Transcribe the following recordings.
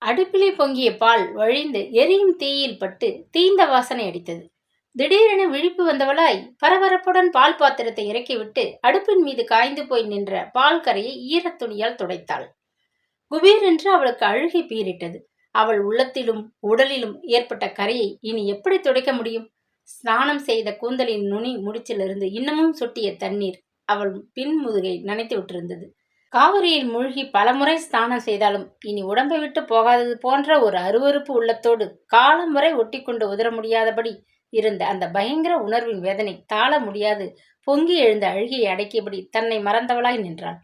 அடுப்பிலே பொங்கிய பால் வழிந்து எரியும் தீயில் பட்டு தீந்த வாசனை அடித்தது. திடீரென விழிப்பு வந்தவளாய் பரபரப்புடன் பால் பாத்திரத்தை இறக்கிவிட்டு அடுப்பின் மீது காய்ந்து போய் நின்ற பால் கரையை ஈரத் துணியால் துடைத்தாள். குபீர் என்று அவளுக்கு அழுகை பீரிட்டது. அவள் உள்ளத்திலும் உடலிலும் ஏற்பட்ட கரையை இனி எப்படி துடைக்க முடியும்? ஸ்நானம் செய்த கூந்தலின் நுனி முடிச்சிலிருந்து இன்னமும் சொட்டிய தண்ணீர் அவள் பின் முதுகை நனைத்து விட்டிருந்தது. காவிரியில் மூழ்கி பலமுறை ஸ்நானம் செய்தாலும் இனி உடம்பை விட்டு போகாதது போன்ற ஒரு அருவருப்பு உள்ளத்தோடு காலம் வரை ஒட்டி கொண்டு உதற முடியாதபடி இருந்த அந்த பயங்கர உணர்வின் வேதனை தாழ முடியாது பொங்கி எழுந்த அழுகையை அடக்கியபடி தன்னை மறந்தவளாய் நின்றாள்.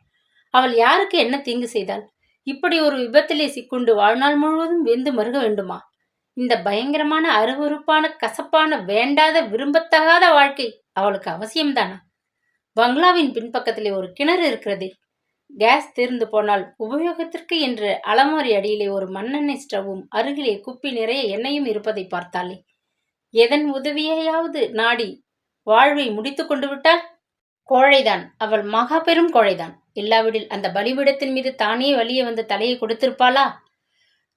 அவள் யாருக்கு என்ன தீங்கு செய்தாள்? இப்படி ஒரு விபத்திலே சிக்குண்டு வாழ்நாள் முழுவதும் வெந்து மருக வேண்டுமா? இந்த பயங்கரமான அருவருப்பான கசப்பான வேண்டாத விரும்பத்தகாத வாழ்க்கை அவளுக்கு அவசியம்தானா? பங்களாவின் பின்பக்கத்திலே ஒரு கிணறு இருக்கிறதே. கேஸ் தீர்ந்து போனால் உபயோகத்திற்கு என்று அலமாரி அடியிலே ஒரு மண்ணெண்ணெய் ஸ்டவ்வும் அருகிலே குப்பி நிறைய எண்ணெயும் இருப்பதை பார்த்தாலே எதன் உதவியையாவது நாடி வாழ்வை முடித்து கொண்டு விட்டால்? கோழைதான், அவள் மகா பெரும் கோழைதான். இல்லாவிடில் அந்த பலிபீடத்தின் மீது தானே வலிய வந்து தலையை கொடுத்திருப்பாளா?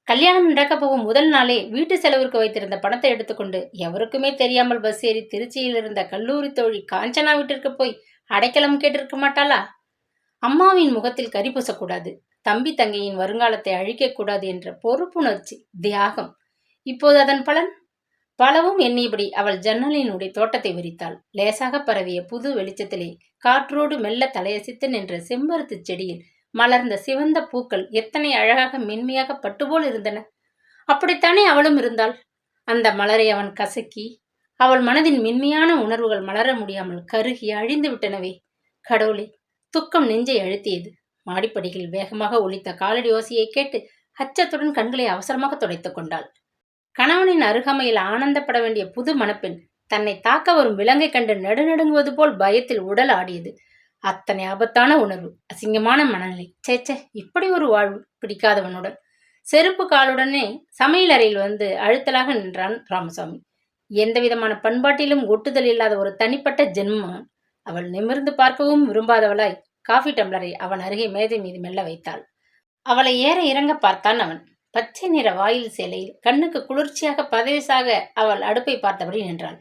கல்யாணம் நடக்க போகும் முதல் நாளே வீட்டு செலவிற்கு வைத்திருந்த பணத்தை எடுத்துக்கொண்டு எவருக்குமே தெரியாமல் பஸ் ஏறி திருச்சியில் இருந்த கல்லூரி தோழி காஞ்சனா வீட்டிற்கு போய் அடைக்கலம் கேட்டிருக்க மாட்டாளா? அம்மாவின் முகத்தில் கரி பூசக்கூடாது, தம்பி தங்கையின் வருங்காலத்தை அழிக்கக்கூடாது என்ற பொறுப்புணர்ச்சி, தியாகம். இப்போது அதன் பலன்? பலவும் எண்ணியபடி அவள் ஜன்னலினுடைய தோட்டத்தை விரித்தாள். லேசாக பரவிய புது வெளிச்சத்திலே காற்றோடு மெல்ல தலையசித்து நின்ற செம்பருத்து செடியில் மலர்ந்த சிவந்த பூக்கள் எத்தனை அழகாக மென்மையாக பட்டுபோல் இருந்தன. அப்படித்தானே அவளும் இருந்தாள். அந்த மலரை அவன் கசக்கி அவள் மனதின் மென்மையான உணர்வுகள் மலர முடியாமல் கருகி அழிந்து விட்டனவே. கடவுளே, துக்கம் நெஞ்சை அழுத்தியது. மாடிப்படியில் வேகமாக ஒலித்த காலடி ஓசையை கேட்டு அச்சத்துடன் கண்களை அவசரமாக துடைத்துக் கொண்டாள். கணவனின் அருகாமையில் ஆனந்தப்பட வேண்டிய புது மணப்பெண் தன்னை தாக்க வரும் விலங்கை கண்டு நடுநடுங்குவது போல் பயத்தில் உடல் ஆடியது. அத்தனை ஆபத்தான உணர்வு, அசிங்கமான மனநிலை. சேச்சே, இப்படி ஒரு வாழ்வு பிடிக்காதவனுடன் செருப்பு காலுடனே சமையல் அறையில் வந்து அழுத்தலாக நின்றான் ராமசாமி. எந்த விதமான பண்பாட்டிலும் ஒட்டுதல் இல்லாத ஒரு தனிப்பட்ட ஜென்மம். அவள் நிமிர்ந்து பார்க்கவும் விரும்பாதவளாய் காஃபி டம்ளரை அவன் அருகே மேதை மீது மெல்ல வைத்தாள். அவளை ஏற இறங்க பார்த்தான் அவன். பச்சை நிற வாயில் சேலையில் கண்ணுக்கு குளிர்ச்சியாக பதவிசாக அவள் அடுப்பை பார்த்தபடி நின்றாள்.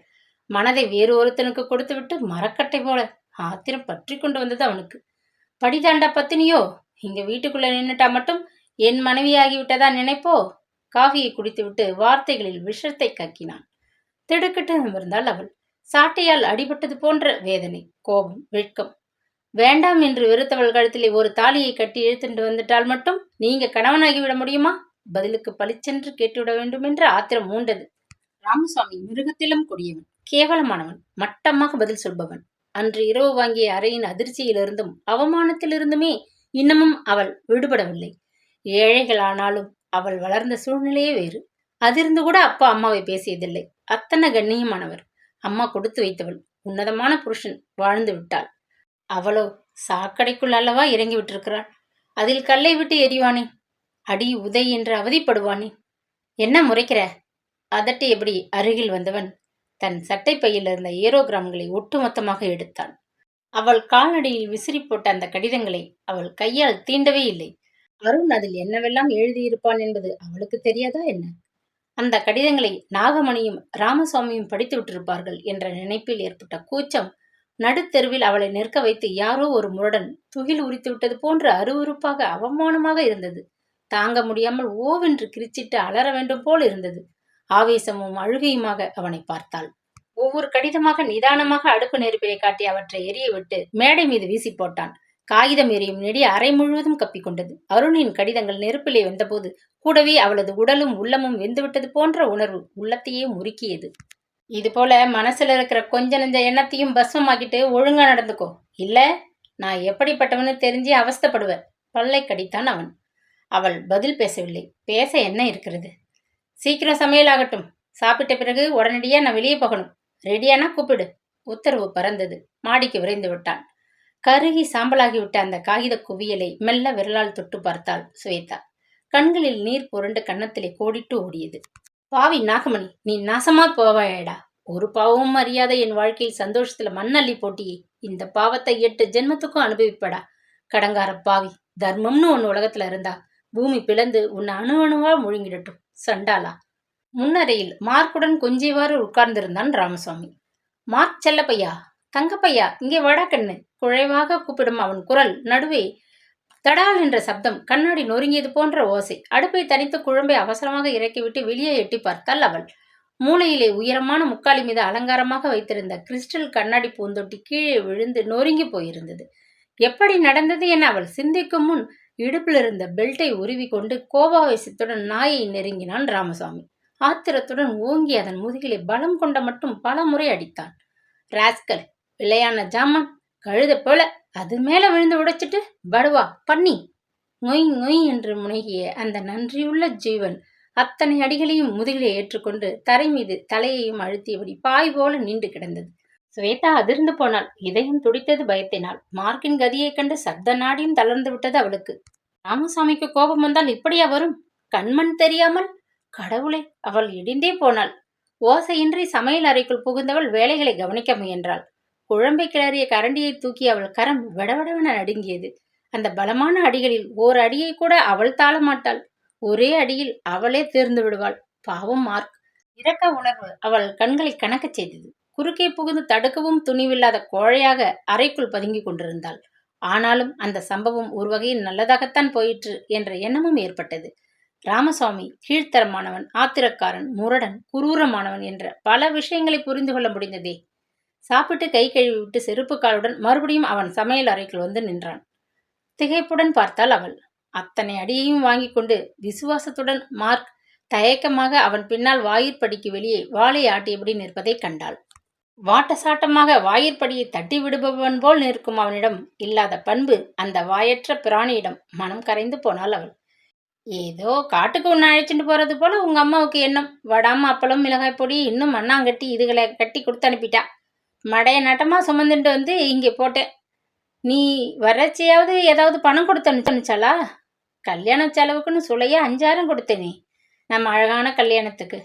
மனதை வேறு ஒருத்தனுக்கு கொடுத்துவிட்டு மரக்கட்டை போல ஆத்திரம் பற்றி கொண்டு வந்தது அவனுக்கு. படிதாண்டா பத்தினியோ, இங்க வீட்டுக்குள்ள நின்னுட்டா மட்டும் என் மனைவியாகிவிட்டதா நினைப்போ? காஃபியை குடித்துவிட்டு வார்த்தைகளில் விஷத்தை கக்கினான். திடுக்கிட்டு நிமிர்ந்தாள் அவள். சாட்டையால் அடிபட்டது போன்ற வேதனை, கோபம், வெட்கம். வேண்டாம் என்று வெறுத்தவள் கழுத்திலே ஒரு தாலியை கட்டி இழுத்துட்டு வந்துட்டால் மட்டும் நீங்க கணவனாகிவிட முடியுமா? பதிலுக்கு பளிச்சென்று கேட்டுவிட வேண்டும் என்ற ஆத்திரம் மூண்டது. ராமசாமி மிருகத்திலும் கொடியவன், கேவலமானவன், மட்டமாக பதில் சொல்பவன். அன்று இரவு வாங்கிய அறையின் அதிர்ச்சியிலிருந்தும் அவமானத்திலிருந்துமே இன்னமும் அவள் விடுபடவில்லை. ஏழைகளானாலும் அவள் வளர்ந்த சூழ்நிலையே வேறு. அதிர்ந்து கூட அப்பா அம்மாவை பேசியதில்லை. அத்தனை கண்ணியமானவர். அம்மா கொடுத்து வைத்தவள். உன்னதமான புருஷன் வாழ்ந்து விட்டாள். அவளோ சாக்கடைக்குள் அல்லவா இறங்கி விட்டிருக்கிறாள். அதில் கல்லை விட்டு எறிவானே, அடி உதை என்று அவதிப்படுவானே. என்ன முறைக்கிற? அதட்டியபடி அருகில் வந்தவன் தன் சட்டை பையில் இருந்த ஏரோகிராம்களை ஒட்டுமொத்தமாக எடுத்தான். அவள் காலடியில் விசிறி போட்ட அந்த கடிதங்களை அவள் கையால் தீண்டவே இல்லை. அருண் அதில் என்னவெல்லாம் எழுதியிருப்பான் என்பது அவளுக்கு தெரியாதா என்ன? அந்த கடிதங்களை நாகமணியும் ராமசாமியும் படித்து விட்டிருப்பார்கள் என்ற நினைப்பில் ஏற்பட்ட கூச்சம் நடுத்தெருவில் அவளை நிற்க வைத்து யாரோ ஒரு முரடன் துகில் உரித்து விட்டது போன்ற அருவருப்பாக அவமானமாக இருந்தது. தாங்க முடியாமல் ஓவென்று கிரிச்சிட்டு அலற வேண்டும் போல் இருந்தது. ஆவேசமும் அழுகையுமாக அவனை பார்த்தாள். ஒவ்வொரு கடிதமாக நிதானமாக அடுப்பு நெருப்பிலை காட்டி அவற்றை எரிய விட்டு மேடை மீது வீசி போட்டான். காகிதம் எரியும் நெடி அறை முழுவதும் கப்பிக்கொண்டது. அருணின் கடிதங்கள் நெருப்பிலே வெந்தபோது கூடவே அவளது உடலும் உள்ளமும் வெந்துவிட்டது போன்ற உணர்வு உள்ளத்தையே முறுக்கியது. இது போல மனசுல இருக்கிற கொஞ்ச நெஞ்ச எண்ணத்தையும் பஸ்மமாக்கிட்டு ஒழுங்கா நடந்துக்கோ, இல்ல நான் எப்படிப்பட்டவனு தெரிஞ்சு அவஸ்தப்படுவேன். பல்லை கடித்தான் அவன். அவள் பதில் பேசவில்லை. பேச என்ன இருக்கிறது? சீக்கிரம் சமையல் ஆகட்டும். சாப்பிட்ட பிறகு உடனடியா நான் வெளியே போகணும். ரெடியானா கூப்பிடு. உத்தரவு பறந்தது. மாடிக்கு விரைந்து விட்டான். கருகி சாம்பலாகிவிட்ட அந்த காகித குவியலை மெல்ல விரலால் தொட்டு பார்த்தாள் சுவேதா. கண்களில் நீர் புரண்டு கன்னத்திலே கோடிட்டு ஓடியது. பாவி நாகமணி, நீ நாசமா போவாயடா. ஒரு பாவமும் அறியாத என் வாழ்க்கையில் சந்தோஷத்துல மண்ணள்ளி போட்டியே. இந்த பாவத்தை 8 ஜென்மத்துக்கும் அனுபவிப்படா. கடங்கார பாவி. தர்மம்னு ஒன்னு உலகத்துல இருந்தா பூமி பிளந்து உன்னை அணு அணுவா முழுங்கிடட்டும் சண்டாளா. முன்னறையில் மார்க்குடன் கொஞ்சியவாறு உட்கார்ந்திருந்தான் ராமசாமி. மார்க் செல்லப்பையா, தங்கப்பையா, இங்கே வாடா கண்ணு. குழைவாக கூப்பிடும் அவன் குரல் நடுவே தடால் என்ற சப்தம், கண்ணாடி நொறுங்கியது போன்ற ஓசை. அடுப்பை தனித்து குழம்பை அவசரமாக இறக்கிவிட்டு வெளியே எட்டி பார்த்தாள் அவள். மூலையிலே உயரமான முக்காலி மீது அலங்காரமாக வைத்திருந்த கிறிஸ்டல் கண்ணாடி பூந்தொட்டி கீழே விழுந்து நொறுங்கி போயிருந்தது. எப்படி நடந்தது என அவள் சிந்திக்கும் முன் இடுப்பில் இருந்த பெல்ட்டை உருவி கொண்டு கோபாவேசத்துடன் நாயை நெருங்கினான் ராமசாமி. ஆத்திரத்துடன் ஓங்கி அதன் முதுகிலே பலம் கொண்ட மட்டும் பல முறை அடித்தான். ராஸ்கல், விளையான ஜாமான், கழுத போல அது மேல விழுந்து உடைச்சிட்டு படுவா பண்ணி. நொய் நொய் என்று முனகிய அந்த நன்றியுள்ள ஜீவன் அத்தனை அடிகளையும் முதுகிலே ஏற்றுக்கொண்டு தரை மீது தலையையும் அழுத்தியபடி பாய் போல நின்று கிடந்தது. ஸ்வேதா அதிர்ந்து போனாள். இதயம் துடித்தது பயத்தினால். மார்க்கின் கதியைக் கண்டு சப்த நாடியும் தளர்ந்து விட்டது அவளுக்கு. ராமசாமிக்கு கோபம் வந்தால் இப்படியா வரும்? கண்மண் தெரியாமல்? கடவுளே, அவள் இடிந்தே போனாள். ஓசையின்றி சமையல் அறைக்குள் புகுந்தவள் வேலைகளை கவனிக்க முயன்றாள். குழம்பை கிளறிய கரண்டியை தூக்கி அவள் கரம் விடவிடவென நடுங்கியது. அந்த பலமான அடிகளில் ஓர் அடியை கூட அவள் தாழ மாட்டாள். ஒரே அடியில் அவளே தேர்ந்து விடுவாள். பாவம் மார்க். இரக்க உணர்வு அவள் கண்களை கணக்கச் செய்தது. குறுக்கே புகுந்து தடுக்கவும் துணிவில்லாத கோழையாக அறைக்குள் பதுங்கி கொண்டிருந்தாள். ஆனாலும் அந்த சம்பவம் ஒரு வகையில் நல்லதாகத்தான் போயிற்று என்ற எண்ணமும் ஏற்பட்டது. ராமசாமி கீழ்த்தரமானவன், ஆத்திரக்காரன், முரடன், குரூரமானவன் என்ற பல விஷயங்களை புரிந்து கொள்ள முடிந்ததே. சாப்பிட்டு கை கழுவி விட்டு செருப்பு காலுடன் மறுபடியும் அவன் சமையல் அறைக்குள் வந்து நின்றான். திகைப்புடன் பார்த்தாள் அவள். அத்தனை அடியையும் வாங்கி கொண்டு விசுவாசத்துடன் மார்க் தயக்கமாக அவன் பின்னால் வாயிற்படிக்கு வெளியே வாளை ஆட்டியபடி நிற்பதை கண்டாள். வாட்ட சாட்டமாக வாயிற்படியை தட்டி விடுபவன் போல் நிற்கும் அவனிடம் இல்லாத பண்பு அந்த வாயற்ற பிராணியிடம். மனம் கரைந்து போனாள் அவள். ஏதோ காட்டுக்கு ஒன்று அழைச்சிட்டு போறது போல உங்க அம்மாவுக்கு எண்ணம். வடாம அப்பளம், மிளகாய் பொடி, இன்னும் மண்ணாங்கட்டி இதுகளை கட்டி கொடுத்து அனுப்பிட்டா. மடைய நட்டமா சுமந்துட்டு வந்து இங்கே போட்டேன். நீ வறட்சியாவது ஏதாவது பணம் கொடுத்து அனுப்பிச்சாளா? கல்யாண செலவுக்குன்னு சுளையா 5,000 கொடுத்தேனே நம்ம அழகான கல்யாணத்துக்கு.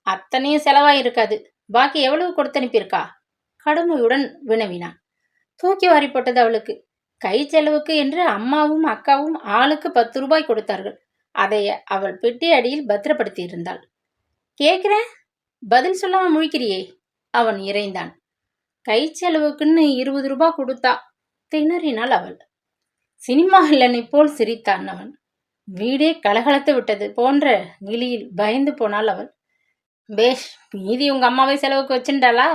அத்தனையும் செலவாயிருக்காது. பாக்கி எவ்வளவு கொடுத்து அனுப்பியிருக்கா? கடுமையுடன் வினவினான். தூக்கி வாரி போட்டது அவளுக்கு. கை செலவுக்கு என்று அம்மாவும் அக்காவும் ஆளுக்கு 10 ரூபாய் கொடுத்தார்கள். அதை அவள் பெட்டி அடியில் பத்திரப்படுத்தி இருந்தாள். கேட்கிறேன், பதில் சொல்லாம முழிக்கிறியே. அவன் இறைந்தான். கை செலவுக்குன்னு 20 ரூபாய் கொடுத்தா. திணறினாள் அவள். சினிமா இல்லனை போல் சிரித்தான் அவன். வீடே கலகலத்து விட்டது போன்ற கிளியில் பயந்து போனாள் அவள். பேஷ், மீதி உங்க அம்மாவை செலவுக்கு வச்சுட்டாளா?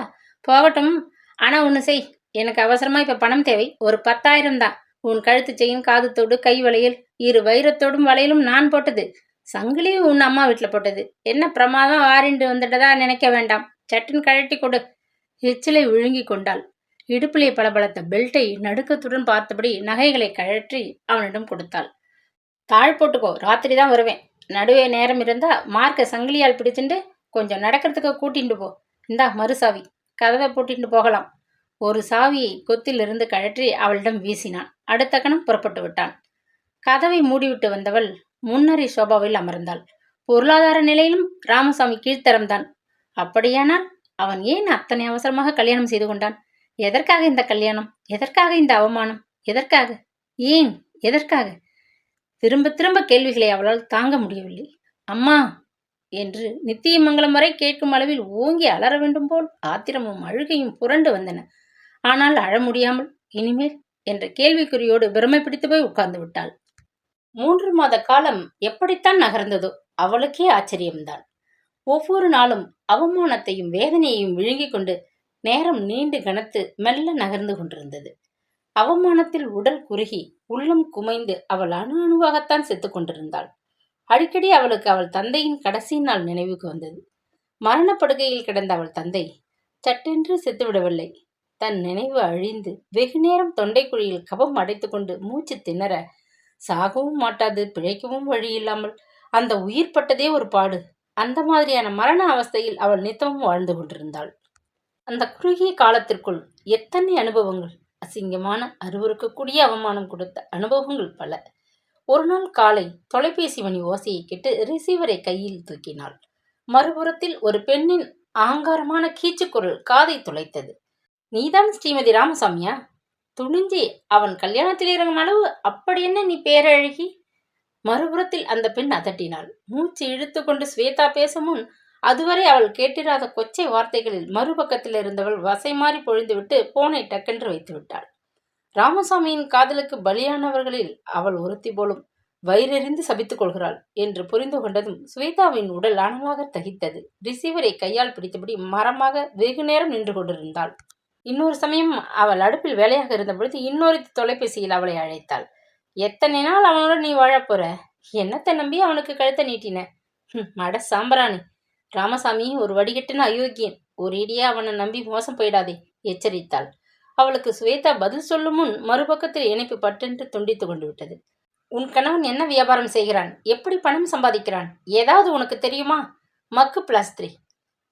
போகட்டும். ஆனா ஒன்று செய், எனக்கு அவசரமா இப்ப பணம் தேவை. ஒரு 10,000 தான். உன் கழுத்து செயின், காதுத்தோடு, கை வளையல், 2 வைரத்தோடும் வளையலும் நான் போட்டது. சங்கிலியும் உன் அம்மா வீட்டுல போட்டது. என்ன பிரமாதம் வாரிண்டு வந்துட்டதா நினைக்க வேண்டாம். சட்டுன்னு கழட்டி கொடு. எச்சிலை விழுங்கி கொண்டாள். இடுப்பிலே பளபளத்த பெல்ட்டை நடுக்கத்துடன் பார்த்தபடி நகைகளை கழற்றி அவனிடம் கொடுத்தாள். தாழ் போட்டுக்கோ, ராத்திரி தான் வருவேன். நடுவே நேரம் இருந்தா மார்க்க சங்கிலியால் பிடிச்சுட்டு கொஞ்சம் நடக்கிறதுக்கு கூட்டிட்டு போ. இந்தா மறுசாவி, கதவை பூட்டிட்டு போகலாம். ஒரு சாவியை கொத்திலிருந்து கழற்றி அவளிடம் வீசினான். அடுத்த கணம் புறப்பட்டு விட்டான். கதவை மூடிவிட்டு வந்தவள் முன்னறி சோபாவில் அமர்ந்தாள். பொருளாதார நிலையிலும் ராமசாமி கீழ்த்தரம்தான். அப்படியானால் அவன் ஏன் அத்தனை அவசரமாக கல்யாணம் செய்து கொண்டான்? எதற்காக இந்த கல்யாணம்? எதற்காக இந்த அவமானம்? எதற்காக? ஏன்? எதற்காக? திரும்ப திரும்ப கேள்விகளை அவளால் தாங்க முடியவில்லை. அம்மா என்று நித்தியமங்கலம் வரை கேட்கும் அளவில் ஓங்கி அலற வேண்டும் போல் ஆத்திரமும் அழுகையும் புரண்டு வந்தன. ஆனால் அழ முடியாமல் இனிமேல் என்ற கேள்விக்குறியோடு பிரமை பிடித்து போய் உட்கார்ந்து விட்டாள். 3 மாத காலம் எப்படித்தான் நகர்ந்ததோ அவளுக்கே ஆச்சரியம்தான். ஒவ்வொரு நாளும் அவமானத்தையும் வேதனையையும் விழுங்கிக் கொண்டு நேரம் நீண்டு கனத்து மெல்ல நகர்ந்து கொண்டிருந்தது. அவமானத்தில் உடல் குறுகி உள்ளம் குமைந்து அவள் அணு அணுவாகத்தான் செத்து கொண்டிருந்தாள். அடிக்கடி அவளுக்கு அவள் தந்தையின் கடைசி நாள் நினைவுக்கு வந்தது. மரணப்படுகையில் கிடந்த அவள் தந்தை சட்டென்று செத்துவிடவில்லை. தன் நினைவு அழிந்து வெகு நேரம் தொண்டைக்குழியில் கபம் அடைத்து கொண்டு மூச்சு திணற, சாகவும் மாட்டாது, பிழைக்கவும் வழி இல்லாமல் அந்த உயிர் பட்டதே ஒரு பாடு. அந்த மாதிரியான மரண அவஸ்தையில் அவள் நித்தமும் வாழ்ந்து கொண்டிருந்தாள். அந்த குறுகிய காலத்திற்குள் எத்தனை அனுபவங்கள், அசிங்கமான அருவருக்கக்கூடிய அவமானம் கொடுத்த அனுபவங்கள் பல. ஒரு நாள் காலை தொலைபேசி மணி ஓசையை கேட்டு ரிசீவரை கையில் தூக்கினாள். மறுபுறத்தில் ஒரு பெண்ணின் ஆங்காரமான கீச்சுக்குரல் காதை துளைத்தது. நீதான் ஸ்ரீமதி ராமசாமியா? துணிஞ்சி அவன் கல்யாணத்தில் இறங்கும் அளவு அப்படி என்ன நீ பேரழகி? மறுபுறத்தில் அந்த பெண் அதட்டினாள். மூச்சு இழுத்து கொண்டு ஸ்வேதா பேசும் முன் அதுவரை அவள் கேட்டிராத கொச்சை வார்த்தைகளில் மறுபக்கத்தில் இருந்தவள் வசை மாறி பொழிந்துவிட்டு போனை டக்கென்று வைத்து விட்டாள். ராமசாமியின் காதலுக்கு பலியானவர்களில் அவள் ஒருத்தி போலும். வயிறெறிந்து சபித்துக் கொள்கிறாள் என்று புரிந்து கொண்டதும் ஸ்வேதாவின் உடல் அனலாக தகித்தது. ரிசீவரை கையால் பிடித்தபடி மரமாக வெகு நேரம் நின்று கொண்டிருந்தாள். இன்னொரு சமயம் அவள் அடுப்பில் வேலையாக இருந்தபொழுது இன்னொரு தொலைபேசியில் அவளை அழைத்தாள். எத்தனை நாள் அவனுடன் நீ வாழப்போற? என்னத்தை நம்பி அவனுக்கு கழுத்தை நீட்டின? மட சாம்பராணி. ராமசாமி ஒரு வடிகட்டின அயோக்கியன். ஒரேடியா அவனை நம்பி மோசம் போயிடாதே எச்சரித்தாள். அவளுக்கு ஸ்வேதா பதில் சொல்லும் முன் மறுபக்கத்தில் இணைப்பு பட்டென்று துண்டித்து கொண்டு விட்டது. உன் கணவன் என்ன வியாபாரம் செய்கிறான்? எப்படி பணம் சம்பாதிக்கிறான்? ஏதாவது உனக்கு தெரியுமா? மக்கு பிளாஸ்திரி.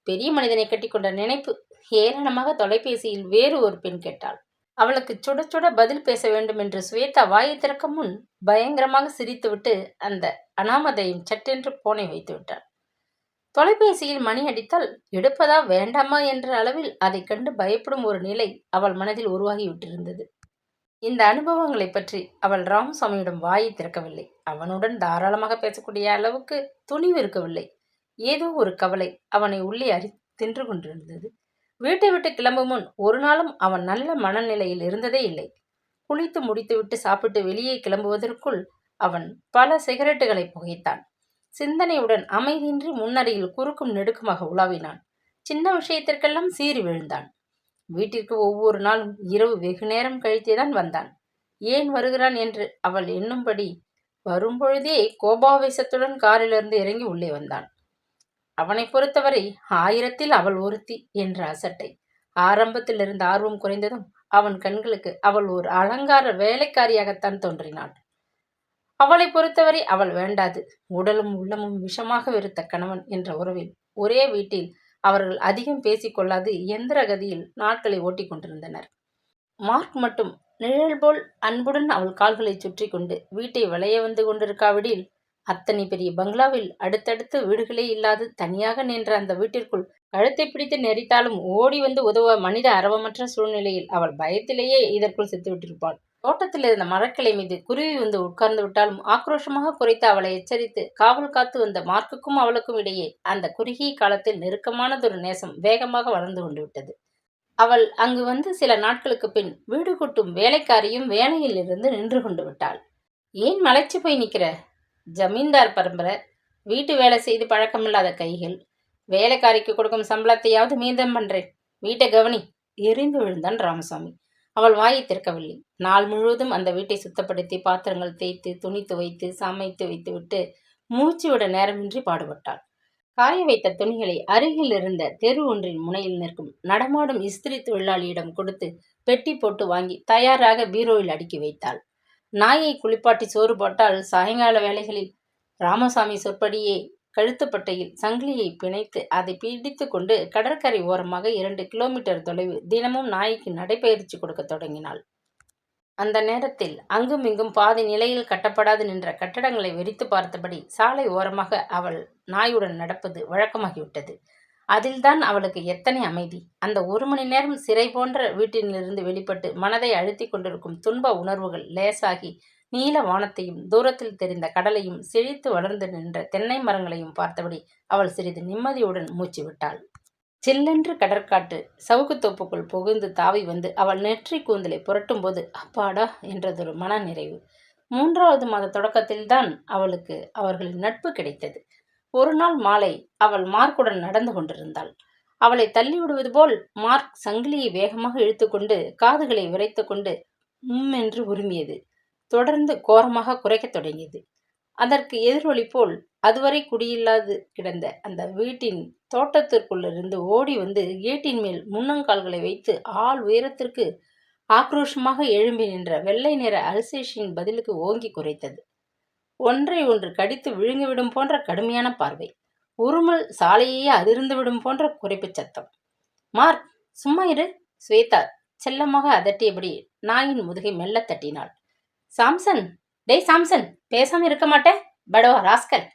பெரிய மனிதனை கட்டிக்கொண்ட நினைப்பு. ஏளனமாக தொலைபேசியில் வேறு ஒரு பெண் கேட்டாள். அவளுக்கு சுட சுட பதில் பேச வேண்டும் என்று ஸ்வேதா வாயை திறக்கும் முன் பயங்கரமாக சிரித்துவிட்டு அந்த அனாமதையும் சட்டென்று போனை வைத்து விட்டாள். தொலைபேசியில் மணி அடித்தால் எடுப்பதா வேண்டாமா என்ற அளவில் அதை கண்டு பயப்படும் ஒரு நிலை அவள் மனதில் உருவாகிவிட்டிருந்தது. இந்த அனுபவங்களை பற்றி அவள் ராமசாமியிடம் வாயை திறக்கவில்லை. அவனுடன் தாராளமாக பேசக்கூடிய அளவுக்கு துணிவு இருக்கவில்லை. ஏதோ ஒரு கவலை அவனை உள்ளே தின்று கொண்டிருந்தது. வீட்டை விட்டு கிளம்பும் முன் ஒரு நாளும் அவன் நல்ல மனநிலையில் இருந்ததே இல்லை. குளித்து முடித்துவிட்டு சாப்பிட்டு வெளியே கிளம்புவதற்குள் அவன் பல சிகரெட்டுகளை புகைத்தான். சிந்தனையுடன் அமைதியின்றி முன்னறையில் குறுக்கும் நெடுக்குமாக உலாவினான். சின்ன விஷயத்திற்கெல்லாம் சீறி விழுந்தான். வீட்டிற்கு ஒவ்வொரு நாளும் இரவு வெகு நேரம் கழித்தேதான் வந்தான். ஏன் வருகிறான் என்று அவள் எண்ணும்படி வரும்பொழுதே கோபாவேசத்துடன் காரிலிருந்து இறங்கி உள்ளே வந்தான். அவனை பொறுத்தவரை 1000ல் அவள் ஒருத்தி என்ற அசட்டை. ஆரம்பத்தில் இருந்த ஆர்வம் குறைந்ததும் அவன் கண்களுக்கு அவள் ஒரு அலங்கார வேலைக்காரியாகத்தான் தோன்றினாள். அவளை பொறுத்தவரை அவள் வேண்டாது. உடலும் உள்ளமும் விஷமாக வெறுத்த கணவன் என்ற உறவில் ஒரே வீட்டில் அவர்கள் அதிகம் பேசிக்கொள்ளாது எந்திர கதியில் நாட்களை ஓட்டி கொண்டிருந்தனர். மார்க் மட்டும் நிழல் போல் அன்புடன் அவள் கால்களை சுற்றி கொண்டு வீட்டை வளைய வந்து கொண்டிருக்காவிடில் அத்தனை பெரிய பங்களாவில் அடுத்தடுத்து வீடுகளே இல்லாது தனியாக நின்ற அந்த வீட்டிற்குள் கழுத்தை பிடித்து நெறித்தாலும் ஓடி வந்து உதவ மனித அரவமற்ற சூழ்நிலையில் அவள் பயத்திலேயே இதற்குள் செத்துவிட்டிருப்பாள். தோட்டத்தில் இருந்த மரக்கிளை மீது குருவி வந்து உட்கார்ந்து விட்டாலும் ஆக்ரோஷமாக குறைத்து அவளை எச்சரித்து காவல் காத்து வந்த மார்க்குக்கும் அவளுக்கும் இடையே அந்த குறுகிய காலத்தில் நெருக்கமானதொரு நேசம் வேகமாக வளர்ந்து கொண்டு விட்டது. அவள் அங்கு வந்து சில நாட்களுக்கு பின் வீடு கூட்டும் வேலைக்காரியும் வேலையில் இருந்து நின்று கொண்டு விட்டாள். ஏன் மலைச்சு போய் நிற்கிற? ஜமீன்தார் பரம்பரை, வீட்டு வேலை செய்து பழக்கமில்லாத கைகள், வேலைக்காரிக்கு கொடுக்கும் சம்பளத்தையாவது மீதம் பண்றேன், வீட்டை கவனி. எரிந்து விழுந்தான் ராமசாமி. அவள் வாயை திறக்கவில்லை. நாள் முழுவதும் அந்த வீட்டை சுத்தப்படுத்தி பாத்திரங்கள் தேய்த்து துணி துவைத்து சமைத்து வைத்துவிட்டு மூச்சு விட நேரமின்றி பாடுபட்டாள். காய வைத்த துணிகளை அருகில் இருந்த தெரு ஒன்றின் முனையில் நிற்கும் நடமாடும் இஸ்திரி தொழிலாளியிடம் கொடுத்து பெட்டி போட்டு வாங்கி தயாராக பீரோவில் அடுக்கி வைத்தாள். நாயை குளிப்பாட்டி சோறு போட்டால் சாயங்கால வேளைகளில் ராமசாமி சொற்படியே கழுத்துப்பட்டையில் சங்கிலியை பிணைத்து அதை பிடித்து கொண்டு கடற்கரை ஓரமாக 2 கிலோமீட்டர் தொலைவு தினமும் நாய்க்கு நடைபயிற்சி கொடுக்க தொடங்கினாள். அந்த நேரத்தில் அங்கும் இங்கும் பாதி நிலையில் கட்டப்படாது நின்ற கட்டடங்களை வெறித்து பார்த்தபடி சாலை ஓரமாக அவள் நாயுடன் நடப்பது வழக்கமாகிவிட்டது. அதில்தான் அவளுக்கு எத்தனை அமைதி! அந்த 1 மணி நேரம் சிறை போன்ற வீட்டிலிருந்து வெளிப்பட்டு மனதை அழுத்தி கொண்டிருக்கும் துன்ப உணர்வுகள் லேசாகி நீல வானத்தையும் தூரத்தில் தெரிந்த கடலையும் செழித்து வளர்ந்து நின்ற தென்னை மரங்களையும் பார்த்தபடி அவள் சிறிது நிம்மதியுடன் மூச்சு விட்டாள். சில்லென்று கடற்காற்று சவுக்குத்தோப்புக்குள் புகுந்து தாவி வந்து அவள் நெற்றி கூந்தலை புரட்டும் போது அப்பாடா என்றதொரு மன நிறைவு. 3வது மாத தொடக்கத்தில்தான் அவளுக்கு அவர்களின் நட்பு கிடைத்தது. ஒரு நாள் மாலை அவள் மார்க்குடன் நடந்து கொண்டிருந்தாள். அவளை தள்ளிவிடுவது போல் மார்க் சங்கிலியை வேகமாக இழுத்து கொண்டு காதுகளை விரைத்து கொண்டு என்று உரிமியது. தொடர்ந்து கோரமாக குறைக்கத் தொடங்கியது. அதற்கு எதிரொலி போல் அதுவரை குடியில்லாது கிடந்த அந்த வீட்டின் தோட்டத்திற்குள்ளிருந்து ஓடி வந்து கேட்டின் மேல் முன்னங்கால்களை வைத்து ஆள் உயரத்திற்கு ஆக்ரோஷமாக எழும்பி நின்ற வெள்ளை நிற அல்சேஷின் பதிலுக்கு ஓங்கி குறைத்தது. ஒன்றை ஒன்று கடித்து விழுங்கிவிடும் போன்ற கடுமையான பார்வை, உருமல் சாலையே அதிர்ந்து விடும் போன்ற குறைப்பு சத்தம். மார்க், சும்மா இரு. ஸ்வேதா செல்லமாக அதட்டியபடி நாயின் முதுகை மெல்ல தட்டினாள். சாம்சன், டேய் சாம்சன், பேசாம இருக்க மாட்டே? படவா ராஸ்கல்,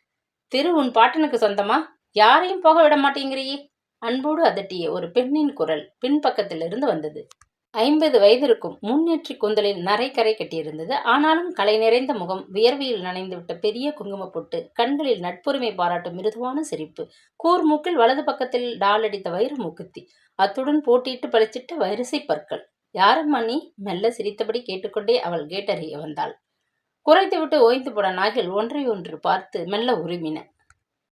திரு உன் பாட்டனுக்கு சொந்தமா? யாரையும் போக விட மாட்டேங்கிறியே? அன்போடு அதட்டிய ஒரு பெண்ணின் குரல் பின்பக்கத்திலிருந்து வந்தது. 50 வயது இருக்கும். முன்னேற்றி கூந்தலில் நரைக்கரை கட்டியிருந்தது. ஆனாலும் கலை நிறைந்த முகம், வியர்வையில் நனைந்துவிட்ட பெரிய குங்குமப் பொட்டு, கண்களில் நட்புரிமை பாராட்டும் மிருதுவான சிரிப்பு, கூர்மூக்கில் வலது பக்கத்தில் டால் அடித்த வைர மூக்குத்தி, அத்துடன் போட்டியிட்டு பளிச்சிட்ட வரிசை பற்கள். யாரம்மா நீ? மெல்ல சிரித்தபடி கேட்டுக்கொண்டே அவள் கேட்டறிய வந்தாள். குறைத்துவிட்டு ஓய்ந்து போன நாய்கள் ஒன்றை ஒன்று பார்த்து மெல்ல உருமின.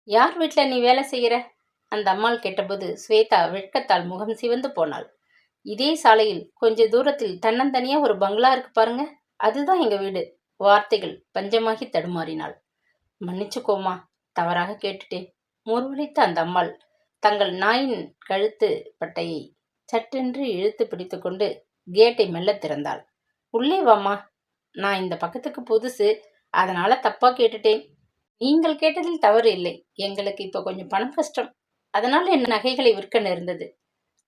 யார் வீட்டில் நீ வேலை செய்கிற? அந்த அம்மாள் கேட்டபோது ஸ்வேதா வெட்கத்தால் முகம் சிவந்து போனாள். இதே சாலையில் கொஞ்ச தூரத்தில் தன்னந்தனியா ஒரு பங்களா இருக்கு பாருங்க, அதுதான் எங்க வீடு. வார்த்தைகள் பஞ்சமாகி தடுமாறினாள். மன்னிச்சுக்கோமா, தவறாக கேட்டுட்டேன். முறுவலித்த அந்த அம்மாள் தங்கள் நாயின் கழுத்து பட்டையை சட்டென்று இழுத்து பிடித்து கொண்டு கேட்டை மெல்ல திறந்தாள். உள்ளே வாம்மா, நான் இந்த பக்கத்துக்கு புதுசு, அதனால தப்பா கேட்டுட்டேன். நீங்கள் கேட்டதில் தவறு இல்லை. எங்களுக்கு இப்போ கொஞ்சம் பணம் கஷ்டம், அதனால என் நகைகளை விற்க நேர்ந்தது.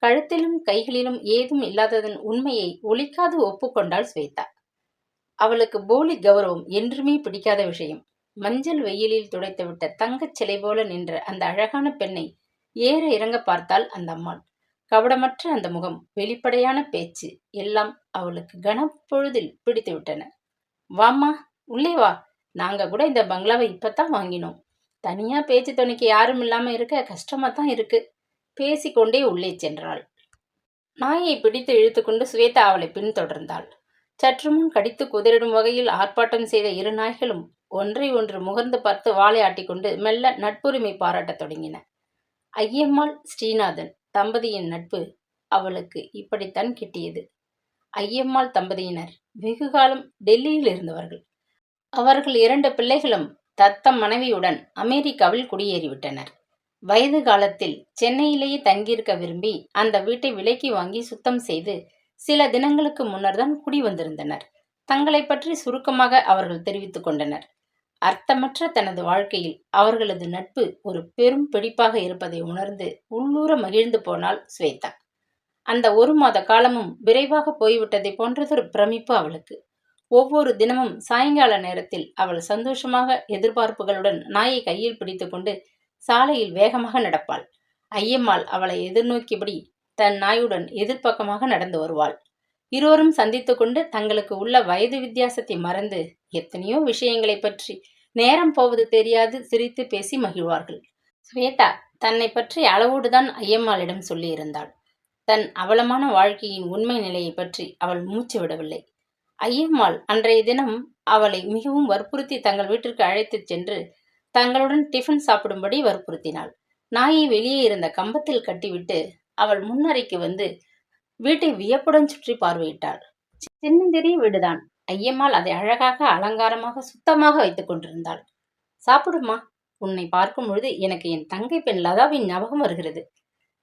கழுத்திலும் கைகளிலும் ஏதும் இல்லாததன் உண்மையை ஒளிக்காது ஒப்புக்கொண்டாள் ஸ்வேதா. அவளுக்கு போலி கௌரவம் என்றுமே பிடிக்காத விஷயம். மஞ்சள் வெயிலில் துடைத்துவிட்ட தங்கச் சிலை போல நின்ற அந்த அழகான பெண்ணை ஏற இறங்க பார்த்தாள் அந்த அம்மாள். கவடமற்ற அந்த முகம், வெளிப்படையான பேச்சு எல்லாம் அவளுக்கு கனப்பொழுதில் பிடித்து விட்டன. வாம்மா, உள்ளே வா. நாங்க கூட இந்த பங்களாவை இப்பத்தான் வாங்கினோம். தனியா பேச்சு துணைக்கு யாரும் இல்லாம இருக்க கஷ்டமா தான் இருக்கு. பேசிக்கொண்டே உள்ளே சென்றாள். நாயை பிடித்து இழுத்துக்கொண்டு ஸ்வேதா அவளை பின்தொடர்ந்தாள். சற்று முன் கடித்து குதிரிடும் வகையில் ஆர்ப்பாட்டம் செய்த இரு நாய்களும் ஒன்றை ஒன்று முகர்ந்து பார்த்து வாளை ஆட்டிக்கொண்டு மெல்ல நட்புரிமை பாராட்டத் தொடங்கின. ஐயம்மாள் ஸ்ரீநாதன் தம்பதியின் நட்பு அவளுக்கு இப்படித்தான் கிட்டியது. ஐயம்மாள் தம்பதியினர் வெகுகாலம் டெல்லியில் இருந்தவர்கள். அவர்கள் 2 பிள்ளைகளும் தத்தம் மனைவியுடன் அமெரிக்காவில் குடியேறிவிட்டனர். வயது காலத்தில் சென்னையிலேயே தங்கியிருக்க விரும்பி அந்த வீட்டை விலைக்கு வாங்கி சுத்தம் செய்து சில தினங்களுக்கு முன்னர் தான் குடி வந்திருந்தனர். தங்களை பற்றி சுருக்கமாக அவர்கள் தெரிவித்துக் கொண்டனர். அர்த்தமற்ற தனது வாழ்க்கையில் அவர்களது நட்பு ஒரு பெரும் பிடிப்பாக இருப்பதை உணர்ந்து உள்ளூர மகிழ்ந்து போனாள் ஸ்வேதா. அந்த 1 மாத காலமும் விரைவாக போய்விட்டதை போன்றதொரு பிரமிப்பு அவளுக்கு. ஒவ்வொரு தினமும் சாயங்கால நேரத்தில் அவள் சந்தோஷமாக எதிர்பார்ப்புகளுடன் நாயை கையில் பிடித்து கொண்டு சாலையில் வேகமாக நடப்பாள். ஐயம்மாள் அவளை எதிர்நோக்கியபடி தன் நாயுடன் எதிர்பக்கமாக நடந்து வருவாள். இருவரும் சந்தித்து கொண்டு தங்களுக்கு உள்ள வயது வித்தியாசத்தை மறந்து எத்தனையோ விஷயங்களை பற்றி நேரம் போவது தெரியாது சிரித்து பேசி மகிழ்வார்கள். ஸ்வேதா தன்னை பற்றி அளவோடுதான் ஐயம்மாளிடம் சொல்லியிருந்தாள். தன் அவலமான வாழ்க்கையின் உண்மை நிலையை பற்றி அவள் மூச்சு விடவில்லை. ஐயம்மாள் அன்றைய தினம் அவளை மிகவும் வற்புறுத்தி தங்கள் வீட்டிற்கு அழைத்துச் சென்று தங்களுடன் டிஃபன் சாப்பிடும்படி வற்புறுத்தினாள். நாயை வெளியே இருந்த கம்பத்தில் கட்டிவிட்டு அவள் முன்னறைக்கு வந்து வீட்டை வியப்புடன் சுற்றி பார்வையிட்டாள். சின்னந்திரிய வீடுதான். ஐயம்மாள் அதை அழகாக அலங்காரமாக சுத்தமாக வைத்துக் கொண்டிருந்தாள். சாப்பிடுமா, உன்னை பார்க்கும் பொழுது எனக்கு என் தங்கை பெண் லதாவின் ஞாபகம் வருகிறது.